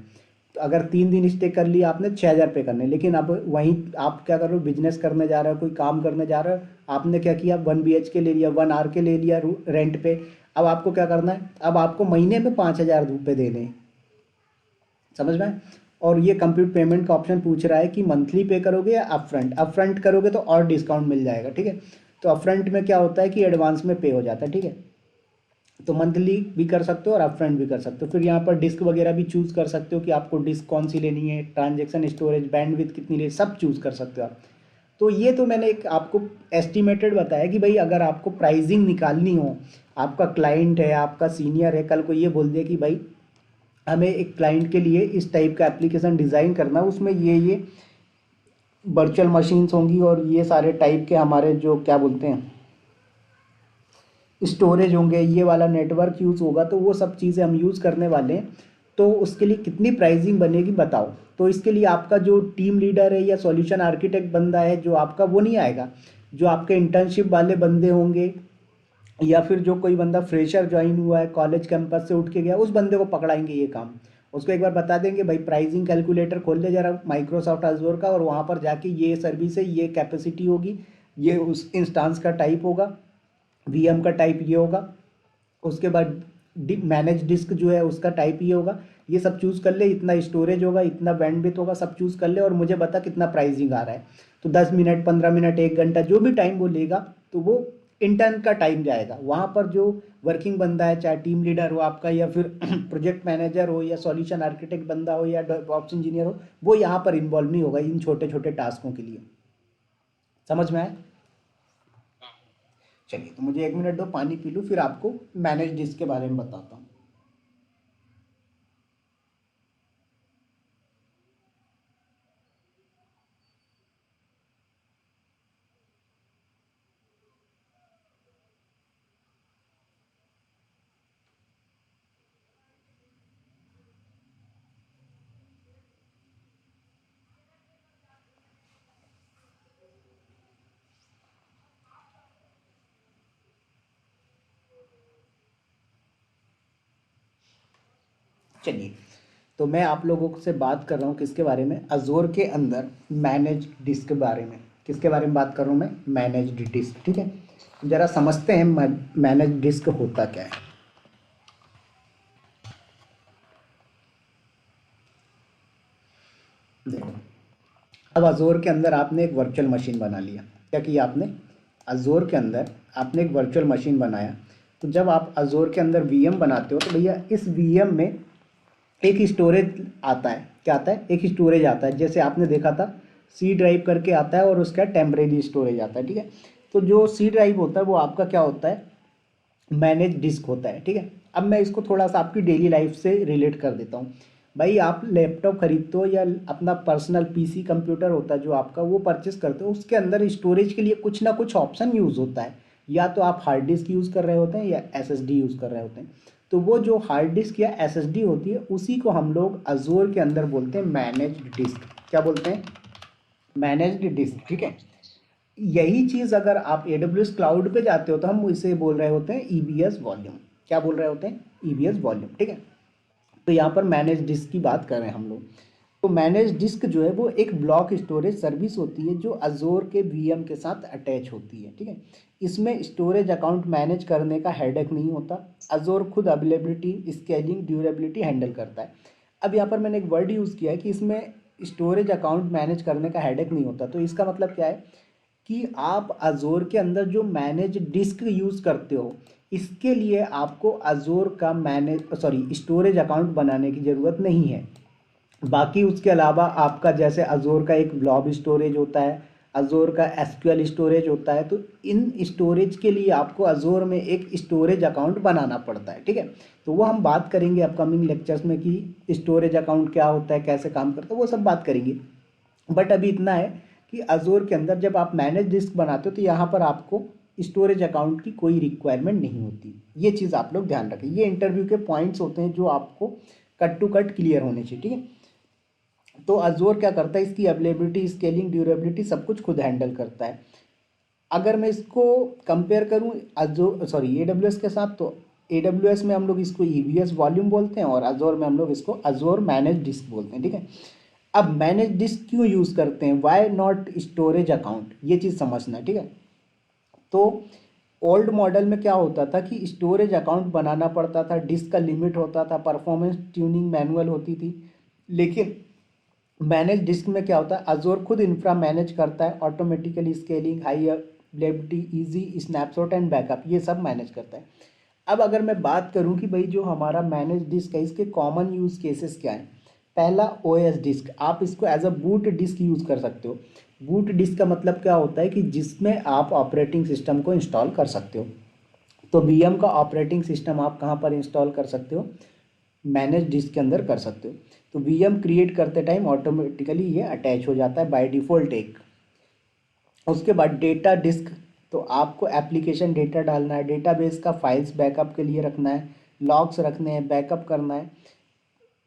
तो अगर 3 दिन स्टे कर लिया आपने, 6,000 पे करने। लेकिन अब वहीं आप क्या कर रहे हो, बिजनेस करने जा रहे हो, कोई काम करने जा रहे हो, आपने क्या किया, 1 BHK ले लिया, 1 आर के ले लिया रेंट पे। अब आपको क्या करना है, अब आपको महीने में 5,000 रुपये देने हैं, समझ में आए? और ये कंप्यूटर पेमेंट का ऑप्शन पूछ रहा है कि मंथली पे करोगे या अपफ्रंट। अपफ्रंट करोगे तो और डिस्काउंट मिल जाएगा, ठीक है। तो अपफ्रंट में क्या होता है कि एडवांस में पे हो जाता है, ठीक है। तो मंथली भी कर सकते हो और अपफ्रंट भी कर सकते हो। फिर यहाँ पर डिस्क वगैरह भी चूज़ कर सकते हो कि आपको डिस्क कौन सी लेनी है, ट्रांजेक्शन स्टोरेज, बैंडविड्थ कितनी लेनी, सब चूज़ कर सकते हो आप। तो ये तो मैंने एक आपको एस्टिमेटेड बताया कि भाई अगर आपको प्राइसिंग निकालनी हो, आपका क्लाइंट है, आपका सीनियर है, कल को ये बोल दे कि भाई हमें एक क्लाइंट के लिए इस टाइप का एप्लीकेशन डिज़ाइन करना है, उसमें ये वर्चुअल मशीन्स होंगी और ये सारे टाइप के हमारे जो क्या बोलते हैं स्टोरेज होंगे, ये वाला नेटवर्क यूज़ होगा, तो वो सब चीज़ें हम यूज़ करने वाले हैं। तो उसके लिए कितनी प्राइसिंग बनेगी बताओ। तो इसके लिए आपका जो टीम लीडर है या सॉल्यूशन आर्किटेक्ट बंदा है जो आपका, वो नहीं आएगा। जो आपके इंटर्नशिप वाले बंदे होंगे या फिर जो कोई बंदा फ्रेशर ज्वाइन हुआ है, कॉलेज कैंपस से उठ के गया, उस बंदे को पकड़ाएंगे ये काम। उसको एक बार बता देंगे भाई प्राइसिंग कैलकुलेटर खोल ले जरा माइक्रोसॉफ्ट अजूर का, और वहाँ पर जाके ये सर्विस है, ये कैपेसिटी होगी, ये उस इंस्टांस का टाइप होगा, वीएम का टाइप ये होगा, उसके बाद मैनेज डिस्क जो है उसका टाइप ये होगा, ये सब चूज़ कर ले, इतना स्टोरेज होगा, इतना बैंडविड्थ होगा, सब चूज़ कर ले और मुझे बता कितना प्राइसिंग आ रहा है। तो 10 मिनट, 15 मिनट, 1 घंटा, जो भी टाइम वो लेगा, तो वो इंटर्न का टाइम जाएगा। वहाँ पर जो वर्किंग बंदा है, चाहे टीम लीडर हो आपका या फिर प्रोजेक्ट मैनेजर हो या सॉल्यूशन आर्किटेक्ट बंदा हो या डेवऑप्स इंजीनियर हो, वो यहाँ पर इन्वॉल्व नहीं होगा इन छोटे छोटे टास्कों के लिए। समझ में आए? चलिए, तो मुझे 1 मिनट दो, पानी पी लूँ, फिर आपको मैनेज डिस्क के बारे में बताता हूँ। चलिए, तो मैं आप लोगों से बात कर रहा हूँ किसके बारे में, अजोर के अंदर मैनेज डिस्क के बारे में। किसके बारे में बात कर रहा हूँ मैं? Manage disk. ठीक है, जरा समझते हैं मैनेज डिस्क होता क्या है। देखो, अब अजोर के अंदर आपने एक वर्चुअल मशीन बना लिया। क्या किया आपने? अजोर के अंदर आपने एक वर्चुअल मशीन बनाया। तो जब आप अजोर के अंदर वीएम बनाते हो तो भैया इस वीएम में एक स्टोरेज आता है। क्या आता है? एक स्टोरेज आता है। जैसे आपने देखा था सी ड्राइव करके आता है और उसका टेम्परेरी स्टोरेज आता है। ठीक है, तो जो सी ड्राइव होता है वो आपका क्या होता है? मैनेज डिस्क होता है। ठीक है, अब मैं इसको थोड़ा सा आपकी डेली लाइफ से रिलेट कर देता हूँ। भाई आप लैपटॉप खरीदते हो या अपना पर्सनल पीसी कंप्यूटर होता है जो आपका, वो परचेस करते हो, उसके अंदर स्टोरेज के लिए कुछ ना कुछ ऑप्शन यूज़ होता है। या तो आप हार्ड डिस्क यूज़ कर रहे होते हैं या एसएसडी यूज़ कर रहे होते हैं। तो वो जो हार्ड डिस्क या एसएसडी होती है उसी को हम लोग अजोर के अंदर बोलते हैं मैनेज्ड डिस्क। क्या बोलते हैं? Managed disk. ठीक है, यही चीज़ अगर आप AWS क्लाउड पे जाते हो तो हम इसे बोल रहे होते हैं ईबीएस वॉल्यूम। क्या बोल रहे होते हैं? EBS volume. ठीक है, तो यहाँ पर मैनेज डिस्क की बात कर रहे हैं हम लोग। तो मैनेज डिस्क जो है वो एक ब्लॉक स्टोरेज सर्विस होती है जो अजोर के वीएम के साथ अटैच होती है। ठीक है, इसमें स्टोरेज अकाउंट मैनेज करने का हेडेक नहीं होता। अजोर खुद अवेलेबिलिटी, स्केलिंग, ड्यूरेबिलिटी हैंडल करता है। अब यहाँ पर मैंने एक वर्ड यूज़ किया है कि इसमें स्टोरेज अकाउंट मैनेज करने का हेडेक नहीं होता। तो इसका मतलब क्या है कि आप अजोर के अंदर जो मैनेज डिस्क यूज़ करते हो, इसके लिए आपको अजोर का स्टोरेज अकाउंट बनाने की ज़रूरत नहीं है। बाकी उसके अलावा आपका जैसे अजोर का एक ब्लॉब स्टोरेज होता है, अजोर का एसक्यूएल स्टोरेज होता है, तो इन स्टोरेज के लिए आपको अजोर में एक स्टोरेज अकाउंट बनाना पड़ता है। ठीक है, तो वो हम बात करेंगे अपकमिंग लेक्चर्स में कि स्टोरेज अकाउंट क्या होता है, कैसे काम करता है, वो सब बात करेंगे। बट अभी इतना है कि अजोर के अंदर जब आप मैनेज डिस्क बनाते हो तो यहाँ पर आपको स्टोरेज अकाउंट की कोई रिक्वायरमेंट नहीं होती। ये चीज़ आप लोग ध्यान रखें। ये इंटरव्यू के पॉइंट्स होते हैं जो आपको कट टू कट क्लियर होने चाहिए। ठीक है, तो अजोर क्या करता है, इसकी अवेलेबिलिटी, स्केलिंग, ड्यूरेबिलिटी सब कुछ खुद हैंडल करता है। अगर मैं इसको कंपेयर करूँ AWS के साथ, तो AWS में हम लोग इसको EBS वॉल्यूम बोलते हैं और अजोर में हम लोग इसको अजोर मैनेज डिस्क बोलते हैं। ठीक है, अब मैनेज डिस्क क्यों यूज़ करते हैं, वाई नॉट स्टोरेज अकाउंट, ये चीज़ समझना है। ठीक है, तो ओल्ड मॉडल में क्या होता था कि स्टोरेज अकाउंट बनाना पड़ता था, डिस्क का लिमिट होता था, परफॉर्मेंस ट्यूनिंग मैनुअल होती थी। लेकिन मैनेज डिस्क में क्या होता है, अजोर खुद इंफ्रा मैनेज करता है, automatically scaling, high availability, easy snapshot and backup, ये सब मैनेज करता है। अब अगर मैं बात करूं कि भाई जो हमारा मैनेज डिस्क है इसके कॉमन यूज़ केसेस क्या हैं। पहला ओएस डिस्क, आप इसको as a boot disk use कर सकते हो। बूट डिस्क का मतलब क्या होता है कि जिसमें आप ऑपरेटिंग सिस्टम को इंस्टॉल कर सकते हो। तो वीएम का ऑपरेटिंग सिस्टम आप कहाँ पर इंस्टॉल कर सकते हो, मैनेज डिस्क के अंदर कर सकते हो। तो वीएम क्रिएट करते टाइम ऑटोमेटिकली ये अटैच हो जाता है बाय डिफ़ॉल्ट एक। उसके बाद डेटा डिस्क, तो आपको एप्लीकेशन डेटा डालना है, डेटाबेस का फाइल्स बैकअप के लिए रखना है, लॉग्स रखने हैं, बैकअप करना है,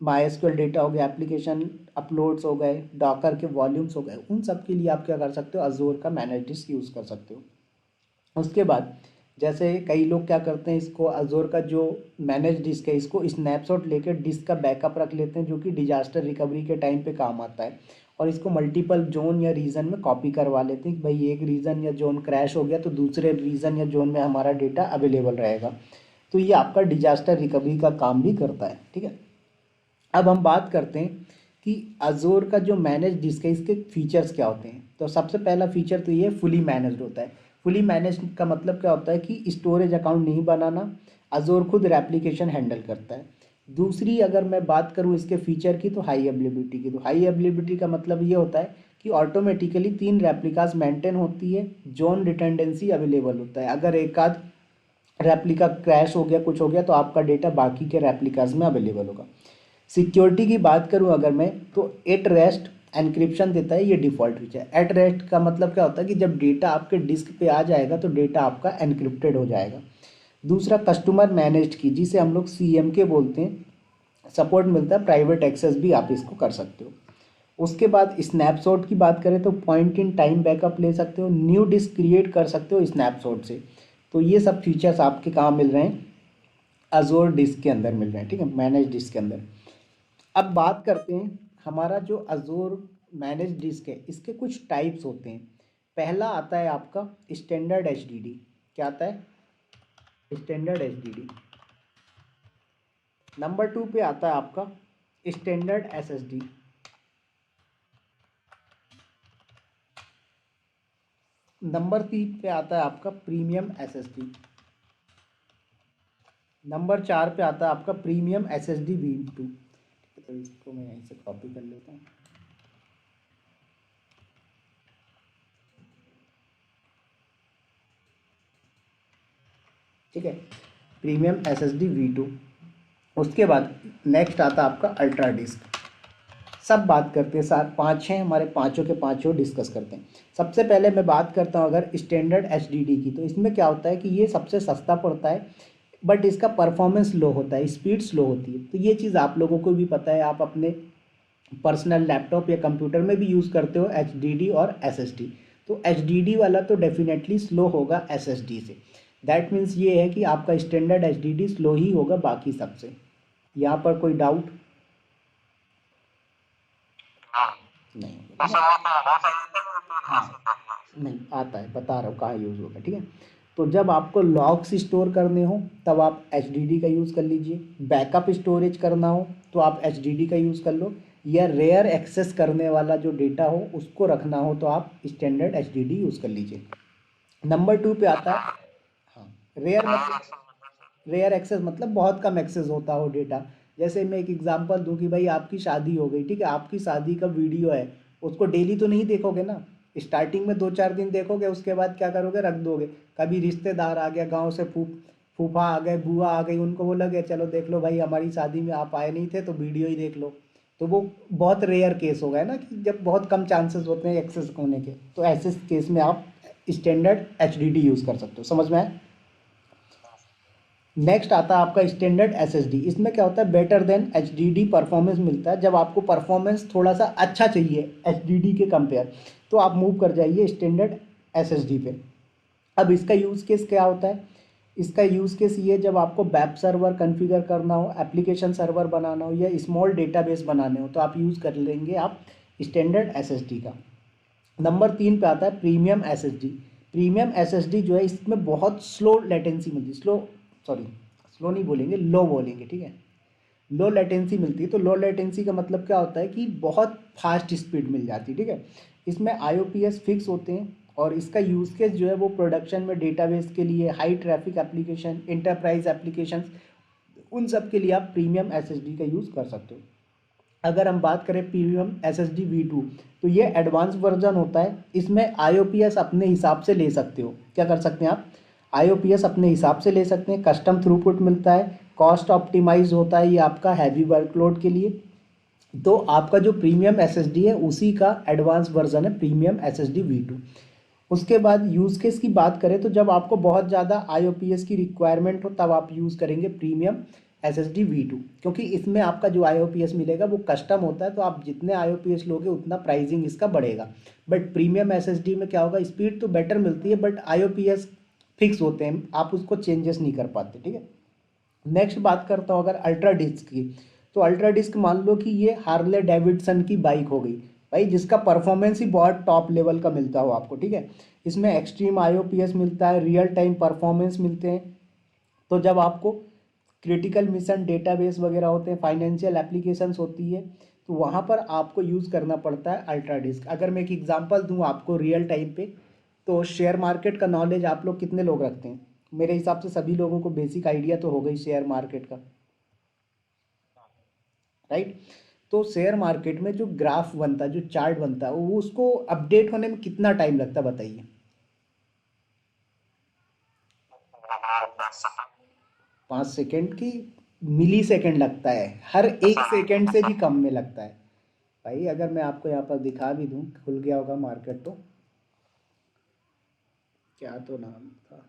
माईएसक्यूएल डेटा हो गया, एप्लीकेशन अपलोड्स हो गए, डॉकर के वॉल्यूम्स हो गए, उन सब के लिए आप क्या कर सकते हो, अजूर का मैनेज डिस्क यूज़ कर सकते हो। उसके बाद जैसे कई लोग क्या करते हैं, इसको अजूर का जो मैनेज डिस्क है इसको स्नैपशॉट लेकर डिस्क का बैकअप रख लेते हैं, जो कि डिजास्टर रिकवरी के टाइम पे काम आता है। और इसको मल्टीपल जोन या रीजन में कॉपी करवा लेते हैं कि भाई एक रीजन या जोन क्रैश हो गया तो दूसरे रीजन या जोन में हमारा डेटा अवेलेबल रहेगा। तो ये आपका डिजास्टर रिकवरी का काम भी करता है, ठीक है। अब हम बात करते हैं कि अजोर का जो मैनेज डिस्क है इसके फीचर्स क्या होते हैं। तो सबसे पहला फीचर तो ये फुली मैनेज्ड होता है। फुली मैनेज का मतलब क्या होता है कि स्टोरेज अकाउंट नहीं बनाना, अजोर खुद एप्लीकेशन हैंडल करता है। दूसरी अगर मैं बात करूँ इसके फीचर की, तो हाई अवेलेबिलिटी की। तो हाई अवेलेबिलिटी का मतलब ये होता है कि ऑटोमेटिकली 3 रेप्लिकास मेंटेन होती है, जोन रिटेंडेंसी अवेलेबल होता है। अगर एक आध रेप्लिका क्रैश हो गया, कुछ हो गया, तो आपका डेटा बाकी के रेप्लिकास में अवेलेबल होगा। सिक्योरिटी की बात करूं अगर मैं, तो एट रेस्ट एनक्रिप्शन देता है, ये डिफ़ॉल्ट फीचर। एट रेस्ट का मतलब क्या होता है कि जब डेटा आपके डिस्क पे आ जाएगा तो डेटा आपका एनक्रिप्टेड हो जाएगा। दूसरा कस्टमर मैनेज्ड की, जिसे हम लोग CMK बोलते हैं, सपोर्ट मिलता है, प्राइवेट एक्सेस भी आप इसको कर सकते हो। उसके बाद स्नैपशॉट की बात करें तो पॉइंट इन टाइम बैकअप ले सकते हो, न्यू डिस्क क्रिएट कर सकते हो स्नैपशॉट से। तो ये सब फीचर्स आपके कहाँ मिल रहे हैं, अजोर डिस्क के अंदर मिल रहे हैं, ठीक है, मैनेज डिस्क के अंदर। अब बात करते हैं हमारा जो अजोर मैनेज डिस्क है इसके कुछ टाइप्स होते हैं। पहला आता है आपका स्टैंडर्ड HDD। क्या आता है, स्टैंडर्ड HDD। नंबर 2 पे आता है आपका स्टैंडर्ड SSD। नंबर 3 पे आता है आपका प्रीमियम SSD। नंबर 4 पे आता है आपका प्रीमियम SSD V2। तो इसको मैं यहीं से कॉपी कर लेता हूँ। ठीक है, प्रीमियम SSD V2। उसके बाद नेक्स्ट आता है आपका अल्ट्रा डिस्क। सब बात करते हैं, साथ 5 हैं हमारे, पाँचों के पाँचों डिस्कस करते हैं। सबसे पहले मैं बात करता हूँ अगर स्टैंडर्ड HDD की, तो इसमें क्या होता है कि ये सबसे सस्ता पड़ता है, बट इसका परफॉर्मेंस लो होता है, स्पीड स्लो होती है। तो ये चीज़ आप लोगों को भी पता है, आप अपने पर्सनल लैपटॉप या कंप्यूटर में भी यूज़ करते हो HDD और SSD। तो HDD वाला तो डेफिनेटली स्लो होगा SSD से। दैट मीन्स ये है कि आपका स्टैंडर्ड HDD स्लो ही होगा बाकी सबसे। यहाँ पर कोई डाउट नहीं होगा, नहीं आता है, बता रहा हूँ कहाँ यूज़ होगा, ठीक है। तो जब आपको लॉग्स स्टोर करने हो तब आप HDD का यूज़ कर लीजिए, बैकअप स्टोरेज करना हो तो आप HDD का यूज़ कर लो, या रेयर एक्सेस करने वाला जो डेटा हो उसको रखना हो तो आप स्टैंडर्ड HDD यूज़ कर लीजिए। नंबर 2 पे आता है, हाँ, रेयर मतलब, रेयर एक्सेस मतलब बहुत कम एक्सेस होता हो डेटा। जैसे मैं एक एग्जांपल दूं कि भाई आपकी शादी हो गई, ठीक है, आपकी शादी का वीडियो है, उसको डेली तो नहीं देखोगे ना, स्टार्टिंग में 2-4 दिन देखोगे, उसके बाद क्या करोगे, रख दोगे। कभी रिश्तेदार आ गया गांव से, फूफा आ गए, बुआ आ गई, उनको बोला गया चलो देख लो भाई हमारी शादी में आप आए नहीं थे तो वीडियो ही देख लो। तो वो बहुत रेयर केस हो गया ना, कि जब बहुत कम चांसेस होते हैं एक्सेस होने के, तो ऐसे केस में आप स्टैंडर्ड HDD यूज़ कर सकते हो। समझ में आए। नेक्स्ट आता है आपका स्टैंडर्ड SSD। इसमें क्या होता है, बेटर देन HDD परफॉर्मेंस मिलता है। जब आपको परफॉर्मेंस थोड़ा सा अच्छा चाहिए HDD के कंपेयर, तो आप मूव कर जाइए स्टैंडर्ड SSD पे। अब इसका यूज़ केस क्या होता है, इसका यूज़ केस ये, जब आपको वेब सर्वर कॉन्फ़िगर करना हो, एप्लीकेशन सर्वर बनाना हो, या स्मॉल डेटाबेस बनाने हो, तो आप यूज़ कर लेंगे आप स्टैंडर्ड SSD का। नंबर 3 पे आता है प्रीमियम SSD। प्रीमियम SSD जो है इसमें बहुत स्लो लेटेंसी मिलती है, सॉरी स्लो नहीं बोलेंगे, लो बोलेंगे, ठीक है, लो लेटेंसी मिलती है। तो लो लेटेंसी का मतलब क्या होता है कि बहुत फास्ट स्पीड मिल जाती है, ठीक है। इसमें IOPS फिक्स होते हैं, और इसका यूज़ केस जो है वो प्रोडक्शन में डेटाबेस के लिए, high traffic application, enterprise applications, उन सब के लिए आप प्रीमियम एसएसडी का यूज़ कर सकते हो। अगर हम बात करें प्रीमियम एसएसडी V2, तो ये एडवांस वर्जन होता है। इसमें आईओपीएस अपने हिसाब से ले सकते हो। क्या कर सकते हैं आप? आईओपीएस अपने हिसाब से ले सकते हैं, कस्टम थ्रूपुट मिलता है, कॉस्ट ऑप्टिमाइज होता है ये आपका हैवी वर्कलोड के लिए। तो आपका जो प्रीमियम एसएसडी है उसी का एडवांस वर्जन है प्रीमियम एसएसडी V2। उसके बाद यूज़ केस की बात करें तो जब आपको बहुत ज़्यादा आईओपीएस की रिक्वायरमेंट हो तब आप यूज़ करेंगे प्रीमियम एसएसडी V2, क्योंकि इसमें आपका जो आईओपीएस मिलेगा वो कस्टम होता है, तो आप जितने आईओपीएस लोगे उतना प्राइसिंग इसका बढ़ेगा। बट प्रीमियम एसएसडी में क्या होगा, स्पीड तो बेटर मिलती है बट आईओपीएस फिक्स होते हैं, आप उसको चेंजेस नहीं कर पाते। ठीक है। नेक्स्ट बात करता हूँ अगर अल्ट्रा डिस्क की, तो अल्ट्रा डिस्क मान लो कि ये हार्ले डेविडसन की बाइक हो गई भाई, जिसका परफॉर्मेंस ही बहुत टॉप लेवल का मिलता हो आपको। ठीक है। इसमें एक्सट्रीम आईओपीएस मिलता है, रियल टाइम परफॉर्मेंस मिलते हैं। तो जब आपको क्रिटिकल मिशन डेटाबेस वगैरह होते हैं, फाइनेंशियल एप्लीकेशंस होती है, तो वहाँ पर आपको यूज़ करना पड़ता है अल्ट्रा डिस्क। अगर मैं एक एग्जांपल दूँ आपको रियल टाइम पे, तो शेयर मार्केट का नॉलेज आप लोग कितने लोग रखते हैं? मेरे हिसाब से सभी लोगों को बेसिक आइडिया तो होगा ही शेयर मार्केट का, राइट? तो शेयर मार्केट में जो ग्राफ बनता है, जो चार्ट बनता है, वो उसको अपडेट होने में कितना टाइम लगता है बताइए? 5 सेकेंड की मिली सेकेंड लगता है, हर एक सेकेंड से भी कम में लगता है। भाई अगर मैं आपको यहाँ पर दिखा भी दूँ, खुल गया होगा मार्केट तो, क्या तो नाम था,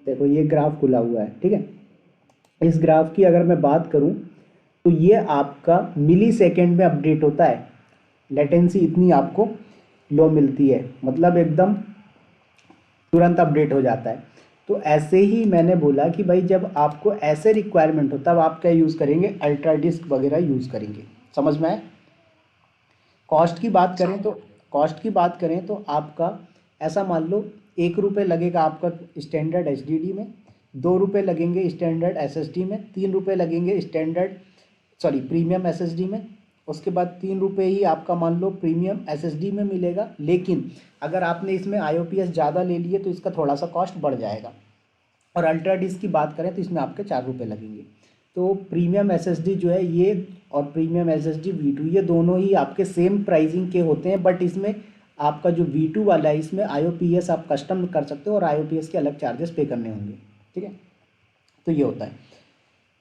देखो ये ग्राफ खुला हुआ है। ठीक है। इस ग्राफ की अगर मैं बात करूं तो ये आपका मिली सेकेंड में अपडेट होता है, लेटेंसी इतनी आपको लो मिलती है, मतलब एकदम तुरंत अपडेट हो जाता है। तो ऐसे ही मैंने बोला कि भाई जब आपको ऐसे रिक्वायरमेंट हो तब आप क्या यूज़ करेंगे, अल्ट्रा डिस्क वगैरह यूज़ करेंगे। समझ में आए? कॉस्ट की बात करें तो, कॉस्ट की बात करें तो आपका ऐसा मान लो 1 रुपये लगेगा आपका स्टैंडर्ड एचडीडी में, 2 रुपये लगेंगे स्टैंडर्ड एसएसडी में, 3 रुपये लगेंगे स्टैंडर्ड, सॉरी प्रीमियम एसएसडी में। उसके बाद 3 रुपये ही आपका मान लो प्रीमियम एसएसडी में मिलेगा। लेकिन अगर आपने इसमें आईओपीएस ज़्यादा ले लिए तो इसका थोड़ा सा कॉस्ट बढ़ जाएगा। और अल्ट्रा डिस्क की बात करें तो इसमें आपके 4 रुपये लगेंगे। तो प्रीमियम एसएसडी जो है ये और प्रीमियम एसएसडी V2 ये दोनों ही आपके सेम प्राइसिंग के होते हैं, बट इसमें आपका जो V2 वाला है इसमें आईओपीएस आप कस्टम कर सकते हो और आईओपीएस के अलग चार्जेस पे करने होंगे। ठीक है। तो ये होता है।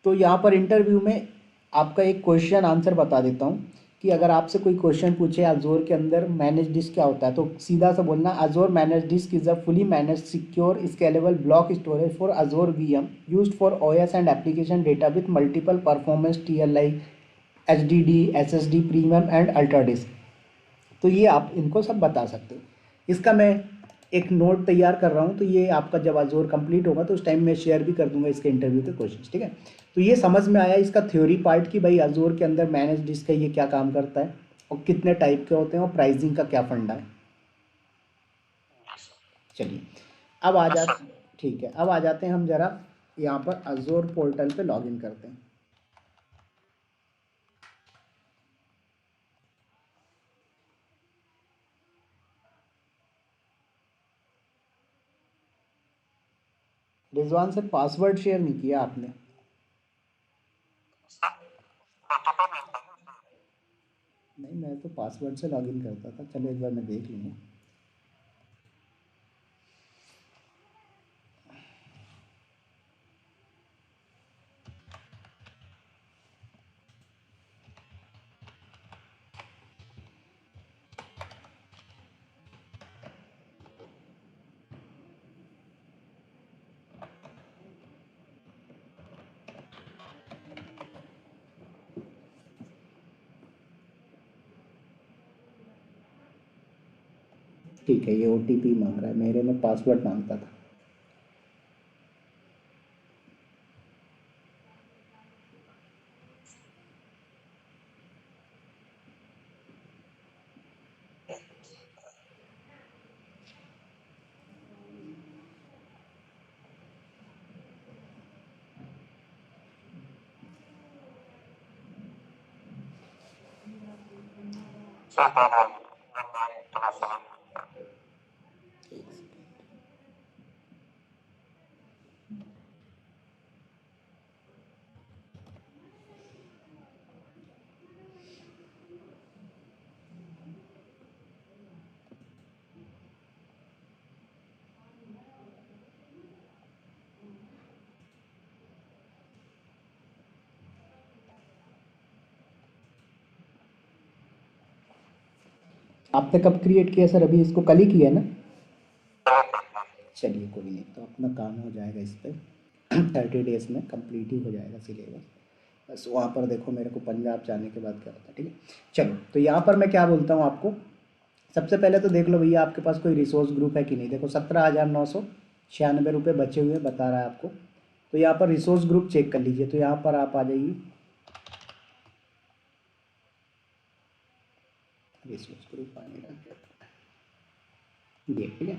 तो यहाँ पर इंटरव्यू में आपका एक क्वेश्चन आंसर बता देता हूँ कि अगर आपसे कोई क्वेश्चन पूछे अजोर के अंदर मैनेज डिस्क क्या होता है, तो सीधा सा बोलना Azure manage disk is a fully manage secure scalable block storage for Azure VM used for OS and application data with multiple performance tier like HDD, SSD, premium and ultra disk. तो ये आप इनको सब बता सकते हो। इसका मैं एक नोट तैयार कर रहा हूँ, तो ये आपका जब अजोर कंप्लीट होगा तो उस टाइम मैं शेयर भी कर दूंगा इसके इंटरव्यू के क्वेश्चंस। ठीक है। तो ये समझ में आया इसका थ्योरी पार्ट कि भाई अजोर के अंदर मैनेज डिस्क है ये क्या काम करता है और कितने टाइप के होते हैं और प्राइसिंग का क्या फंडा है। चलिए अब आ जाते, ठीक है, अब आ जाते हैं हम जरा यहाँ पर अजोर पोर्टल पे लॉगिन करते हैं। रिजवान से पासवर्ड शेयर नहीं किया आपने? नहीं, मैं तो पासवर्ड से लॉगिन करता था। चलो एक बार मैं देख लूँगा। ठीक है, ये OTP मांग रहा है, मेरे में पासवर्ड मांगता था। आपने कब क्रिएट किया सर? अभी इसको कल ही किया है ना? चलिए कोई नहीं, तो अपना काम हो जाएगा इस पर 30 डेज में कंप्लीट ही हो जाएगा सिलेबस। बस वहाँ पर देखो मेरे को पंजाब जाने के बाद क्या होता है, ठीक है। चलो, तो यहाँ पर मैं क्या बोलता हूँ आपको, सबसे पहले तो देख लो भैया आपके पास कोई रिसोर्स ग्रुप है कि नहीं। देखो 17,996 रुपये बचे हुए बता रहा है आपको। तो यहाँ पर रिसोर्स ग्रुप चेक कर लीजिए। तो यहाँ पर आप आ जाइए, रिसोर्स ग्रुप आ नहीं रहा, ये ठीक है।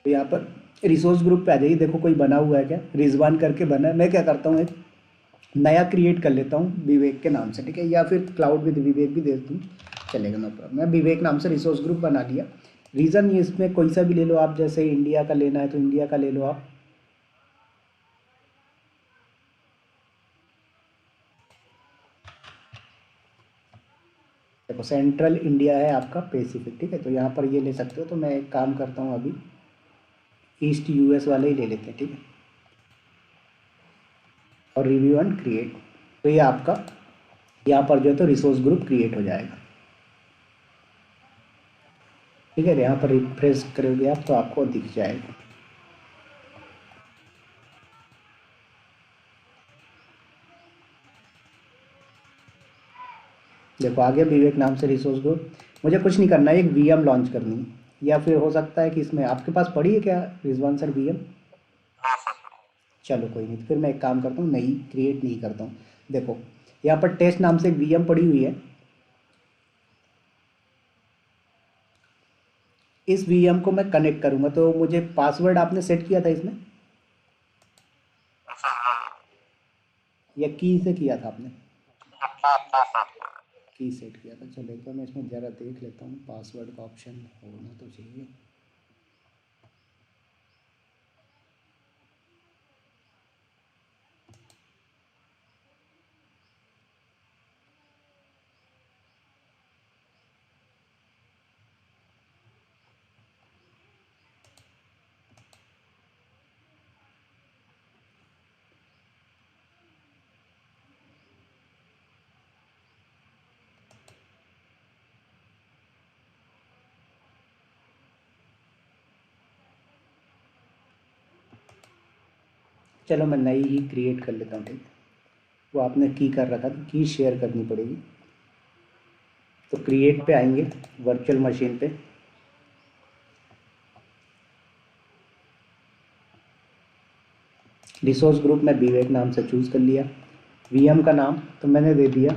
तो यहाँ पर रिसोर्स ग्रुप पे आ जाइए। देखो कोई बना हुआ है क्या? रिजवान करके बना है। मैं क्या करता हूँ, एक नया क्रिएट कर लेता हूँ विवेक के नाम से, ठीक है, या फिर क्लाउड विद विवेक भी दे दूँ, चलेगा, नो प्रॉब्लम। मैं विवेक नाम से रिसोर्स ग्रुप बना लिया। रीज़न ये, इसमें कोई सा भी ले लो आप, जैसे इंडिया का लेना है तो इंडिया का ले लो आप। देखो सेंट्रल इंडिया है आपका, पैसिफिक, ठीक है, तो यहाँ पर ये ले सकते हो। तो मैं एक काम करता हूँ अभी, ईस्ट यूएस वाले ही ले लेते हैं, ठीक है, और रिव्यू एंड क्रिएट। तो ये आपका यहाँ पर जो है तो रिसोर्स ग्रुप क्रिएट हो जाएगा, ठीक है। यहाँ पर रिफ्रेश करोगे आप तो आपको दिख जाएगा। देखो आ गया विवेक नाम से रिसोर्स ग्रुप। मुझे कुछ नहीं करना है, एक वीएम लॉन्च करनी है, या फिर हो सकता है कि इसमें आपके पास पड़ी है क्या रिजवान सर वीएम? चलो कोई नहीं, तो फिर मैं एक काम करता हूँ, नई क्रिएट नहीं करता हूँ। देखो यहाँ पर टेस्ट नाम से एक वीएम पड़ी हुई है। इस वीएम को मैं कनेक्ट करूँगा, तो मुझे पासवर्ड आपने सेट किया था इसमें, या की से किया था आपने? की सेट किया था। चलो एक बार मैं इसमें ज़रा देख लेता हूँ, पासवर्ड का ऑप्शन होना तो चाहिए। चलो मैं नई ही क्रिएट कर लेता हूँ, ठीक है। वो आपने की कर रखा था, की शेयर करनी पड़ेगी। तो क्रिएट पे आएंगे, वर्चुअल मशीन पे, रिसोर्स ग्रुप में विवेक नाम से चूज़ कर लिया। वीएम का नाम तो मैंने दे दिया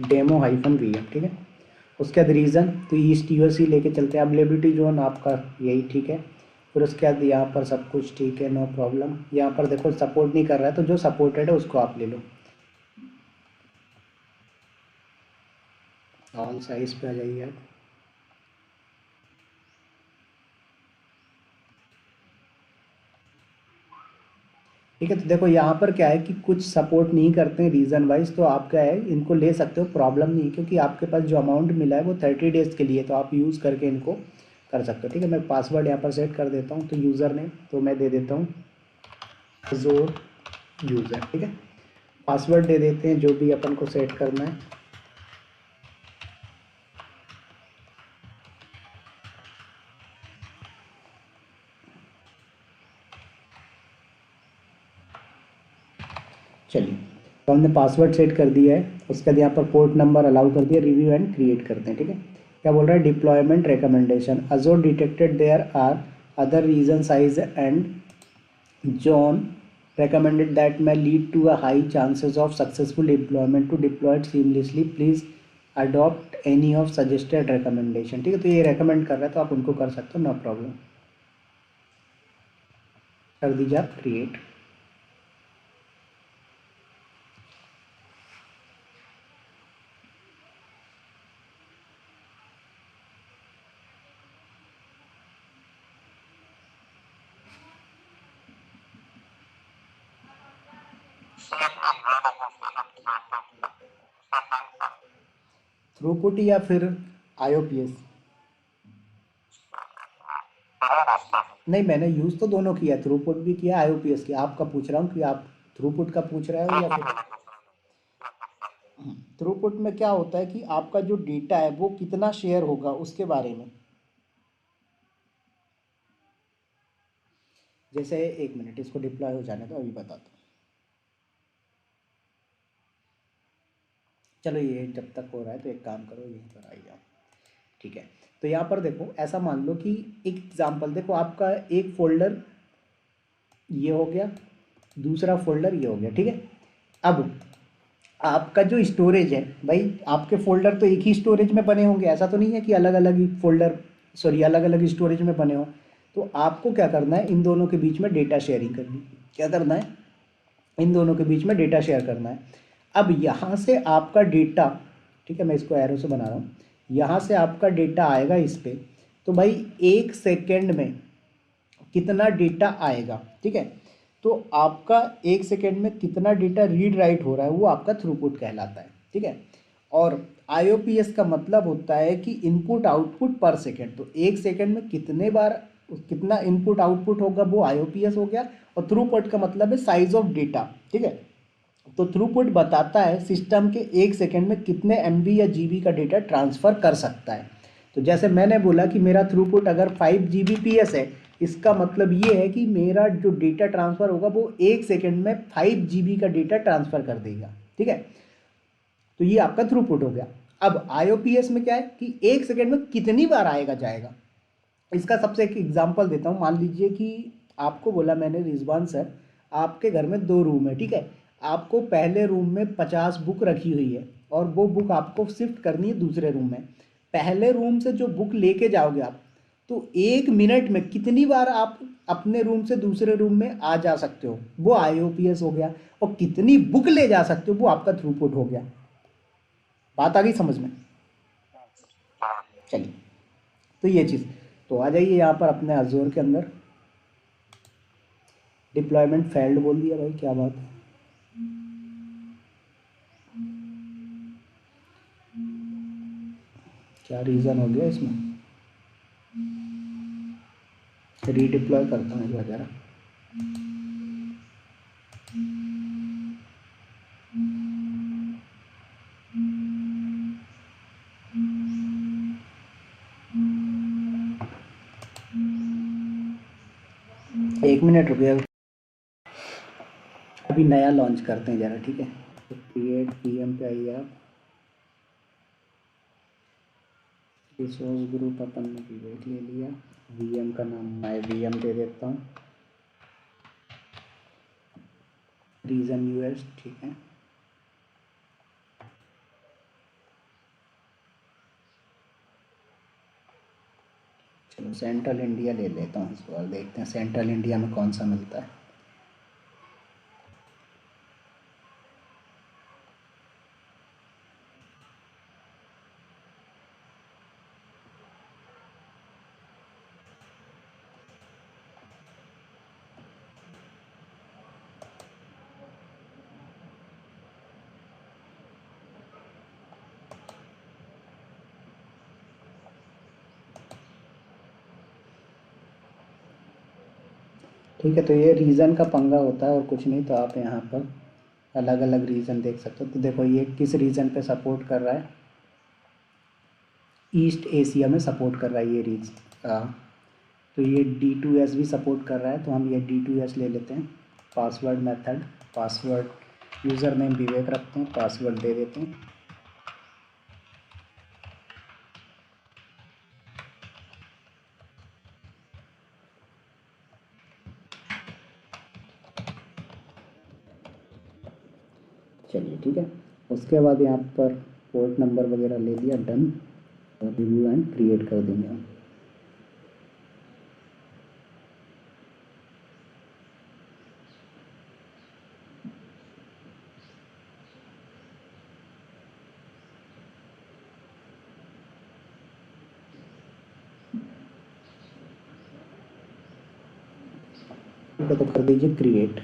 डेमो-वीएम, ठीक है। उसके बाद रीज़न तो ईस्ट यूएस ही लेके चलते हैं। अवेलेबिलिटी जोन आपका यही, ठीक है। फिर उसके बाद यहाँ पर सब कुछ ठीक है, नो प्रॉब्लम। यहाँ पर देखो सपोर्ट नहीं कर रहा है, तो जो सपोर्टेड है उसको आप ले लो। ऑल साइज पे आ जाइए आप। ठीक है, तो देखो यहाँ पर क्या है कि कुछ सपोर्ट नहीं करते हैं रीज़न वाइज, तो आप क्या है इनको ले सकते हो, प्रॉब्लम नहीं है, क्योंकि आपके पास जो अमाउंट मिला है वो 30 डेज़ के लिए, तो आप यूज़ करके इनको कर सकते हो, ठीक है। मैं पासवर्ड यहाँ पर सेट कर देता हूँ। तो यूज़र नेम तो मैं दे देता हूँ जोर यूज़र, ठीक है। पासवर्ड दे देते हैं जो भी अपन को सेट करना है। चलिए, तो हमने पासवर्ड सेट कर दिया है। उसके बाद यहाँ पर पोर्ट नंबर अलाउ कर दिया। रिव्यू एंड क्रिएट करते हैं, ठीक है। क्या बोल रहा है? Deployment recommendation Azure detected there are other region size and zone recommended that may lead to a high chances of successful deployment to deploy it seamlessly, please adopt any of suggested recommendation, ठीक है। तो ये recommend कर रहा है तो आप उनको कर सकते हो, नो प्रॉब्लम। कर दीजिए आप क्रिएट। थ्रूपुट या फिर आईओपीएस? नहीं, मैंने यूज़ तो दोनों किया, थ्रूपुट भी किया, आईओपीएस किया। आपका पूछ रहा हूँ कि आप थ्रूपुट का पूछ रहे हो या फिर थ्रूपुट में क्या होता है कि आपका जो डेटा है वो कितना शेयर होगा उसके बारे में। जैसे एक मिनट, इसको डिप्लॉय हो जाने दो, अभी बताता हूँ। चलो ये जब तक हो रहा है तो एक काम करो, यहीं पर आई जाओ। ठीक है, तो यहाँ पर देखो, ऐसा मान लो कि एक एग्जांपल देखो, आपका एक फोल्डर ये हो गया, दूसरा फोल्डर ये हो गया, ठीक है। अब आपका जो स्टोरेज है भाई, आपके फोल्डर तो एक ही स्टोरेज में बने होंगे, ऐसा तो नहीं है कि अलग अलग ही फोल्डर, सॉरी अलग अलग स्टोरेज में बने हो। तो आपको क्या करना है, इन दोनों के बीच में डेटा शेयरिंग करनी। क्या करना है, इन दोनों के बीच में डेटा शेयर करना है। अब यहाँ से आपका डेटा, ठीक है, मैं इसको एरो से बना रहा हूँ, यहाँ से आपका डेटा आएगा इस पे। तो भाई एक सेकेंड में कितना डेटा आएगा, ठीक है। तो आपका एक सेकेंड में कितना डेटा रीड राइट हो रहा है वो आपका थ्रूपुट कहलाता है, ठीक है। और आईओपीएस का मतलब होता है कि इनपुट आउटपुट पर सेकेंड। तो एक सेकेंड में कितने बार कितना इनपुट आउटपुट होगा वो आईओपीएस हो गया। और थ्रूपुट का मतलब है साइज ऑफ डेटा, ठीक है। तो थ्रूपुट बताता है सिस्टम के एक सेकेंड में कितने एमबी या जीबी का डेटा ट्रांसफ़र कर सकता है। तो जैसे मैंने बोला कि मेरा थ्रूपुट अगर 5 Gbps है, इसका मतलब ये है कि मेरा जो डेटा ट्रांसफ़र होगा वो एक सेकेंड में 5 GB का डेटा ट्रांसफ़र कर देगा, ठीक है। तो ये आपका थ्रूपुट हो गया। अब आईओपीएस में क्या है कि एक सेकेंड में कितनी बार आएगा जाएगा। इसका सबसे एक एग्जांपल देता हूँ। मान लीजिए कि आपको बोला मैंने, रिजवान सर, आपके घर में 2 रूम है, ठीक है। आपको पहले रूम में 50 बुक रखी हुई है और वो बुक आपको शिफ्ट करनी है दूसरे रूम में। पहले रूम से जो बुक लेके जाओगे आप, तो 1 मिनट में कितनी बार आप अपने रूम से दूसरे रूम में आ जा सकते हो, वो आईओपीएस हो गया। और कितनी बुक ले जा सकते हो वो आपका थ्रूपुट हो गया। बात आ गई समझ में? चलिए, तो ये चीज़, तो आ जाइए यहाँ पर अपने अजोर के अंदर। डिप्लॉयमेंट फेल्ड बोल दिया भाई, क्या बात है। क्या रीज़न हो गया इसमें? रीडिप्लॉय करता हूँ एक बार जरा। एक मिनट रुकिए, अभी नया लॉन्च करते हैं ज़रा, ठीक है। तो क्रिएट पीएम पे आइए आप। रिसोर्स ग्रुप अपन ने क्रिएट ले लिया। वीएम का नाम मैं वीएम दे देता हूँ। रीजन यूएस, ठीक है। चलो सेंट्रल इंडिया ले लेता हूँ इस बार, देखते हैं सेंट्रल इंडिया में कौन सा मिलता है। ठीक है, तो ये रीज़न का पंगा होता है और कुछ नहीं। तो आप यहाँ पर अलग अलग रीज़न देख सकते हो। तो देखो ये किस रीजन पे सपोर्ट कर रहा है, ईस्ट एशिया में सपोर्ट कर रहा है ये रीज। तो ये D2S भी सपोर्ट कर रहा है, तो हम ये D2S ले लेते हैं। Password method, password username Vivek रखते हैं, पासवर्ड दे देते हैं। चलिए ठीक है। उसके बाद यहाँ पर पोर्ट नंबर वगैरह ले लिया, डन। और रिव्यू एंड क्रिएट कर देंगे हम। ठीक है, तो कर दीजिए क्रिएट।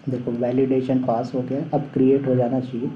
देखो वैलिडेशन पास हो गया, अब क्रिएट हो जाना चाहिए।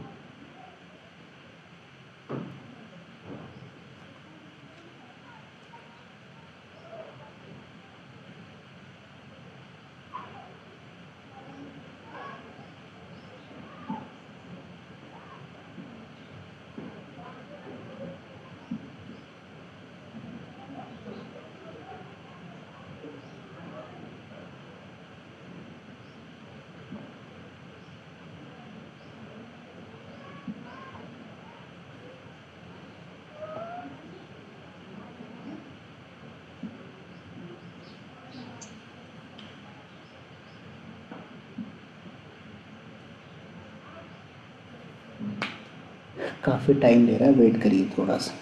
काफ़ी टाइम ले रहा है, वेट करिए थोड़ा सा।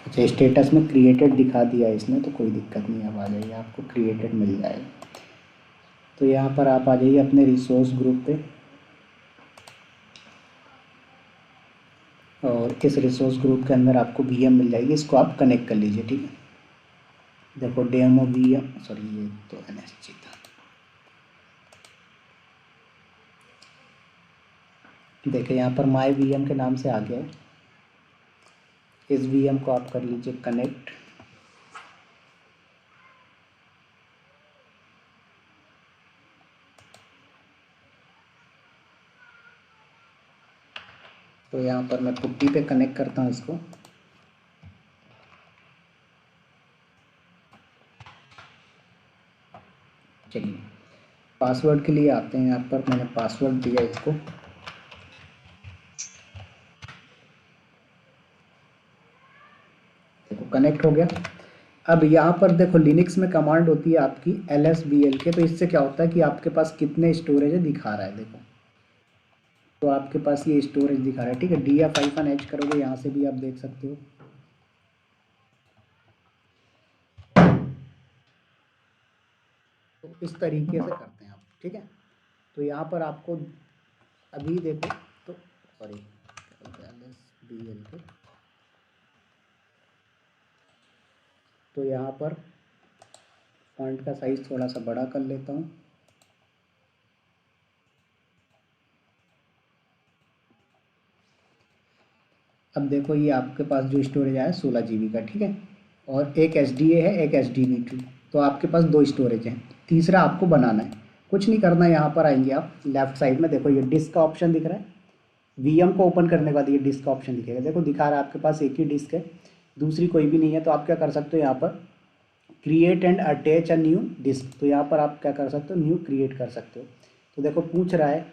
अच्छा, स्टेटस में क्रिएटेड दिखा दिया है इसने, तो कोई दिक्कत नहीं, अब आ जाइए, आपको क्रिएटेड मिल जाएगा। तो यहाँ पर आप आ जाइए अपने रिसोर्स ग्रुप पे, और इस रिसोर्स ग्रुप के अंदर आपको वीएम मिल जाएगी, इसको आप कनेक्ट कर लीजिए, ठीक है। देखो डेमो वीएम, सॉरी ये तो एनएसजी था। देखिए यहाँ पर माई वीएम के नाम से आ गया है। इस वीएम को आप कर लीजिए कनेक्ट। तो यहाँ पर मैं पुट्टी पे कनेक्ट करता हूँ इसको। चलिए पासवर्ड के लिए आते हैं, यहाँ पर मैंने पासवर्ड दिया इसको। देखो कनेक्ट हो गया। अब यहाँ पर देखो लिनक्स में कमांड होती है आपकी lsblk, तो इससे क्या होता है कि आपके पास कितने स्टोरेज है दिखा रहा है। देखो तो आपके पास ये स्टोरेज दिखा रहा है, ठीक है। df-h करोगे यहाँ से भी आप देख सकते हो। तो इस तरीके से करते हैं आप, ठीक है। तो यहाँ पर आपको अभी देखो, तो सॉरी lsblk, तो यहाँ पर फॉन्ट का साइज़ थोड़ा सा बड़ा कर लेता हूँ। अब देखो ये आपके पास जो स्टोरेज आया 16 GB का, ठीक है। और एक SDA है, एक SDB2, तो आपके पास दो स्टोरेज हैं। तीसरा आपको बनाना है, कुछ नहीं करना है। यहाँ पर आएंगे आप लेफ्ट साइड में, देखो ये डिस्क का ऑप्शन दिख रहा है। वीएम को ओपन करने के बाद ये डिस्क का ऑप्शन दिखेगा। देखो दिखा रहा है आपके पास एक ही डिस्क है, दूसरी कोई भी नहीं है। तो आप क्या कर सकते हो, यहाँ पर create and attach a new disk, तो यहाँ पर आप क्या कर सकते हो, न्यू क्रिएट कर सकते हो। तो देखो पूछ रहा है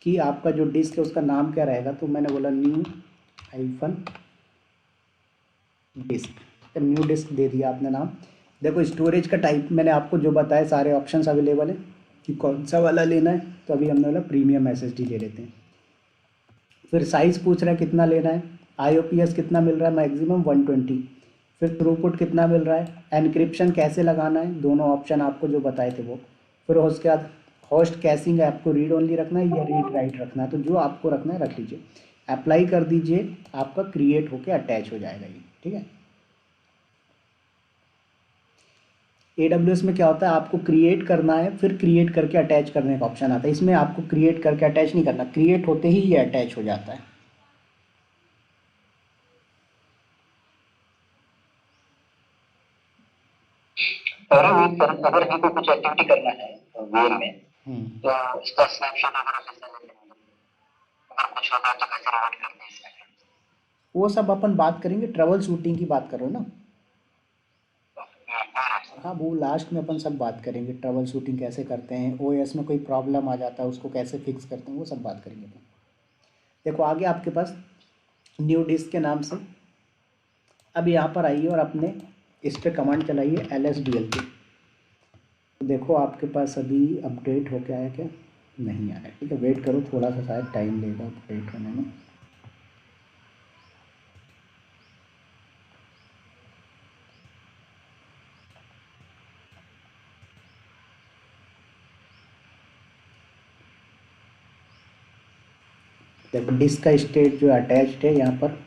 कि आपका जो डिस्क है उसका नाम क्या रहेगा, तो मैंने बोला न्यू हाइफन डिस्क, तो न्यू डिस्क दे दिया आपने नाम। देखो स्टोरेज का टाइप मैंने आपको जो बताया, सारे ऑप्शंस अवेलेबल है कि कौन सा वाला लेना है। तो अभी हमने बोला प्रीमियम एसएसडी ले लेते हैं। फिर साइज़ पूछ रहा है कितना लेना है, आईओपीएस कितना मिल रहा है, मैक्सिमम 120। फिर थ्रूपुट कितना मिल रहा है, एनक्रिप्शन कैसे लगाना है, दोनों ऑप्शन आपको जो बताए थे वो। फिर उसके बाद होस्ट कैसिंग है, आपको रीड ओनली रखना है या रीड राइट रखना है, तो जो आपको रखना है रख लीजिए। अप्लाई कर दीजिए, आपका क्रिएट होके अटैच हो जाएगा ये, ठीक है। AWS में क्या होता है, आपको क्रिएट करना है, फिर क्रिएट करके अटैच करने का ऑप्शन आता है। इसमें आपको क्रिएट करके अटैच नहीं करना, क्रिएट होते ही ये अटैच हो जाता है। सर अगर हमको कुछ एक्टिविटी करना है वीएम में, तो इसका स्नैपशॉट वगैरह कैसे लेते हैं, अगर कुछ होता है तो कैसे रिवर्ट करते हैं इसमें? वो सब अपन बात करेंगे, ट्रबल शूटिंग की बात करो ना। हाँ वो लास्ट में अपन सब बात करेंगे, ट्रबल शूटिंग कैसे करते हैं, ओएस में कोई प्रॉब्लम आ जाता है उसको कैसे फिक्स करते हैं, वो सब बात करेंगे अपन। देखो आगे आपके पास न्यू डिस्क के नाम से, अब यहाँ पर आइए और अपने इस पर कमांड चलाइए lsblk। तो देखो आपके पास अभी अपडेट हो के आया क्या, नहीं आया, ठीक है। वेट करो थोड़ा सा, शायद टाइम लेगा अपडेट होने में। देखो डिस्क का स्टेट जो अटैच्ड है यहाँ पर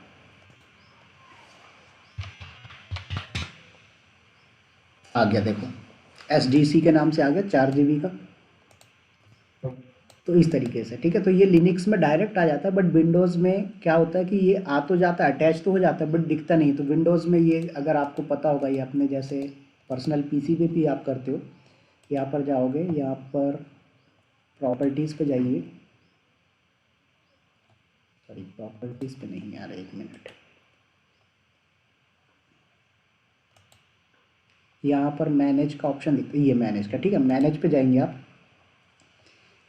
आ गया। देखो SDC के नाम से आ गया 4 GB का। तो इस तरीके से, ठीक है। तो ये लिनक्स में डायरेक्ट आ जाता है, बट विंडोज़ में क्या होता है कि ये आ तो जाता है, अटैच तो हो जाता है, बट दिखता नहीं। तो विंडोज़ में ये, अगर आपको पता होगा, ये अपने जैसे पर्सनल पीसी पे भी आप करते हो, यहाँ पर जाओगे, यहाँ पर प्रॉपर्टीज़ पे जाइए, सॉरी प्रॉपर्टीज़ पे नहीं आ रहा, एक मिनट, यहाँ पर मैनेज का ऑप्शन दिखता है, ये मैनेज का, ठीक है। मैनेज पे जाएंगे आप,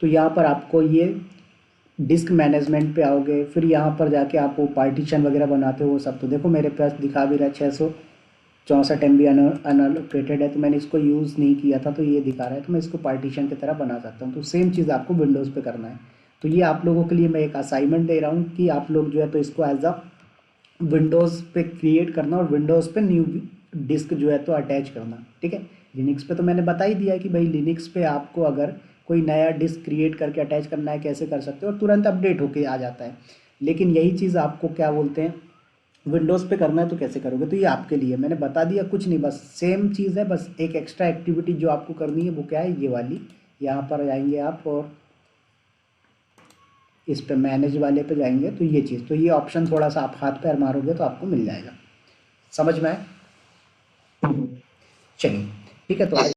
तो यहाँ पर आपको ये डिस्क मैनेजमेंट पे आओगे, फिर यहाँ पर जाके आप वो पार्टीशन वगैरह बनाते हो वो सब। तो देखो मेरे पास दिखा भी रहा है 664 MB अनअलोकेटेड है, तो मैंने इसको यूज़ नहीं किया था, तो ये दिखा रहा है। तो मैं इसको पार्टीशन की तरह बना सकता हूँ। तो सेम चीज़ आपको विंडोज़ पे करना है। तो ये आप लोगों के लिए मैं एक असाइनमेंट दे रहा हूँ कि आप लोग जो है तो इसको एज अ विंडोज़ पे क्रिएट करना, और विंडोज़ पे न्यू डिस्क जो है तो अटैच करना, ठीक है। लिनक्स पे तो मैंने बता ही दिया है कि भाई लिनक्स पे आपको अगर कोई नया डिस्क क्रिएट करके अटैच करना है कैसे कर सकते हो, और तुरंत अपडेट होके आ जाता है। लेकिन यही चीज़ आपको क्या बोलते हैं, विंडोज़ पे करना है तो कैसे करोगे। तो ये आपके लिए मैंने बता दिया, कुछ नहीं, बस सेम चीज़ है, बस एक एक्स्ट्रा एक्टिविटी जो आपको करनी है वो क्या है, ये वाली। यहाँ पर जाएंगे आप और इस पे मैनेज वाले पे जाएंगे, तो ये चीज़, तो ये ऑप्शन थोड़ा सा आप हाथ पैर मारोगे तो आपको मिल जाएगा। समझ में आए? चलिए, ठीक है। तो आज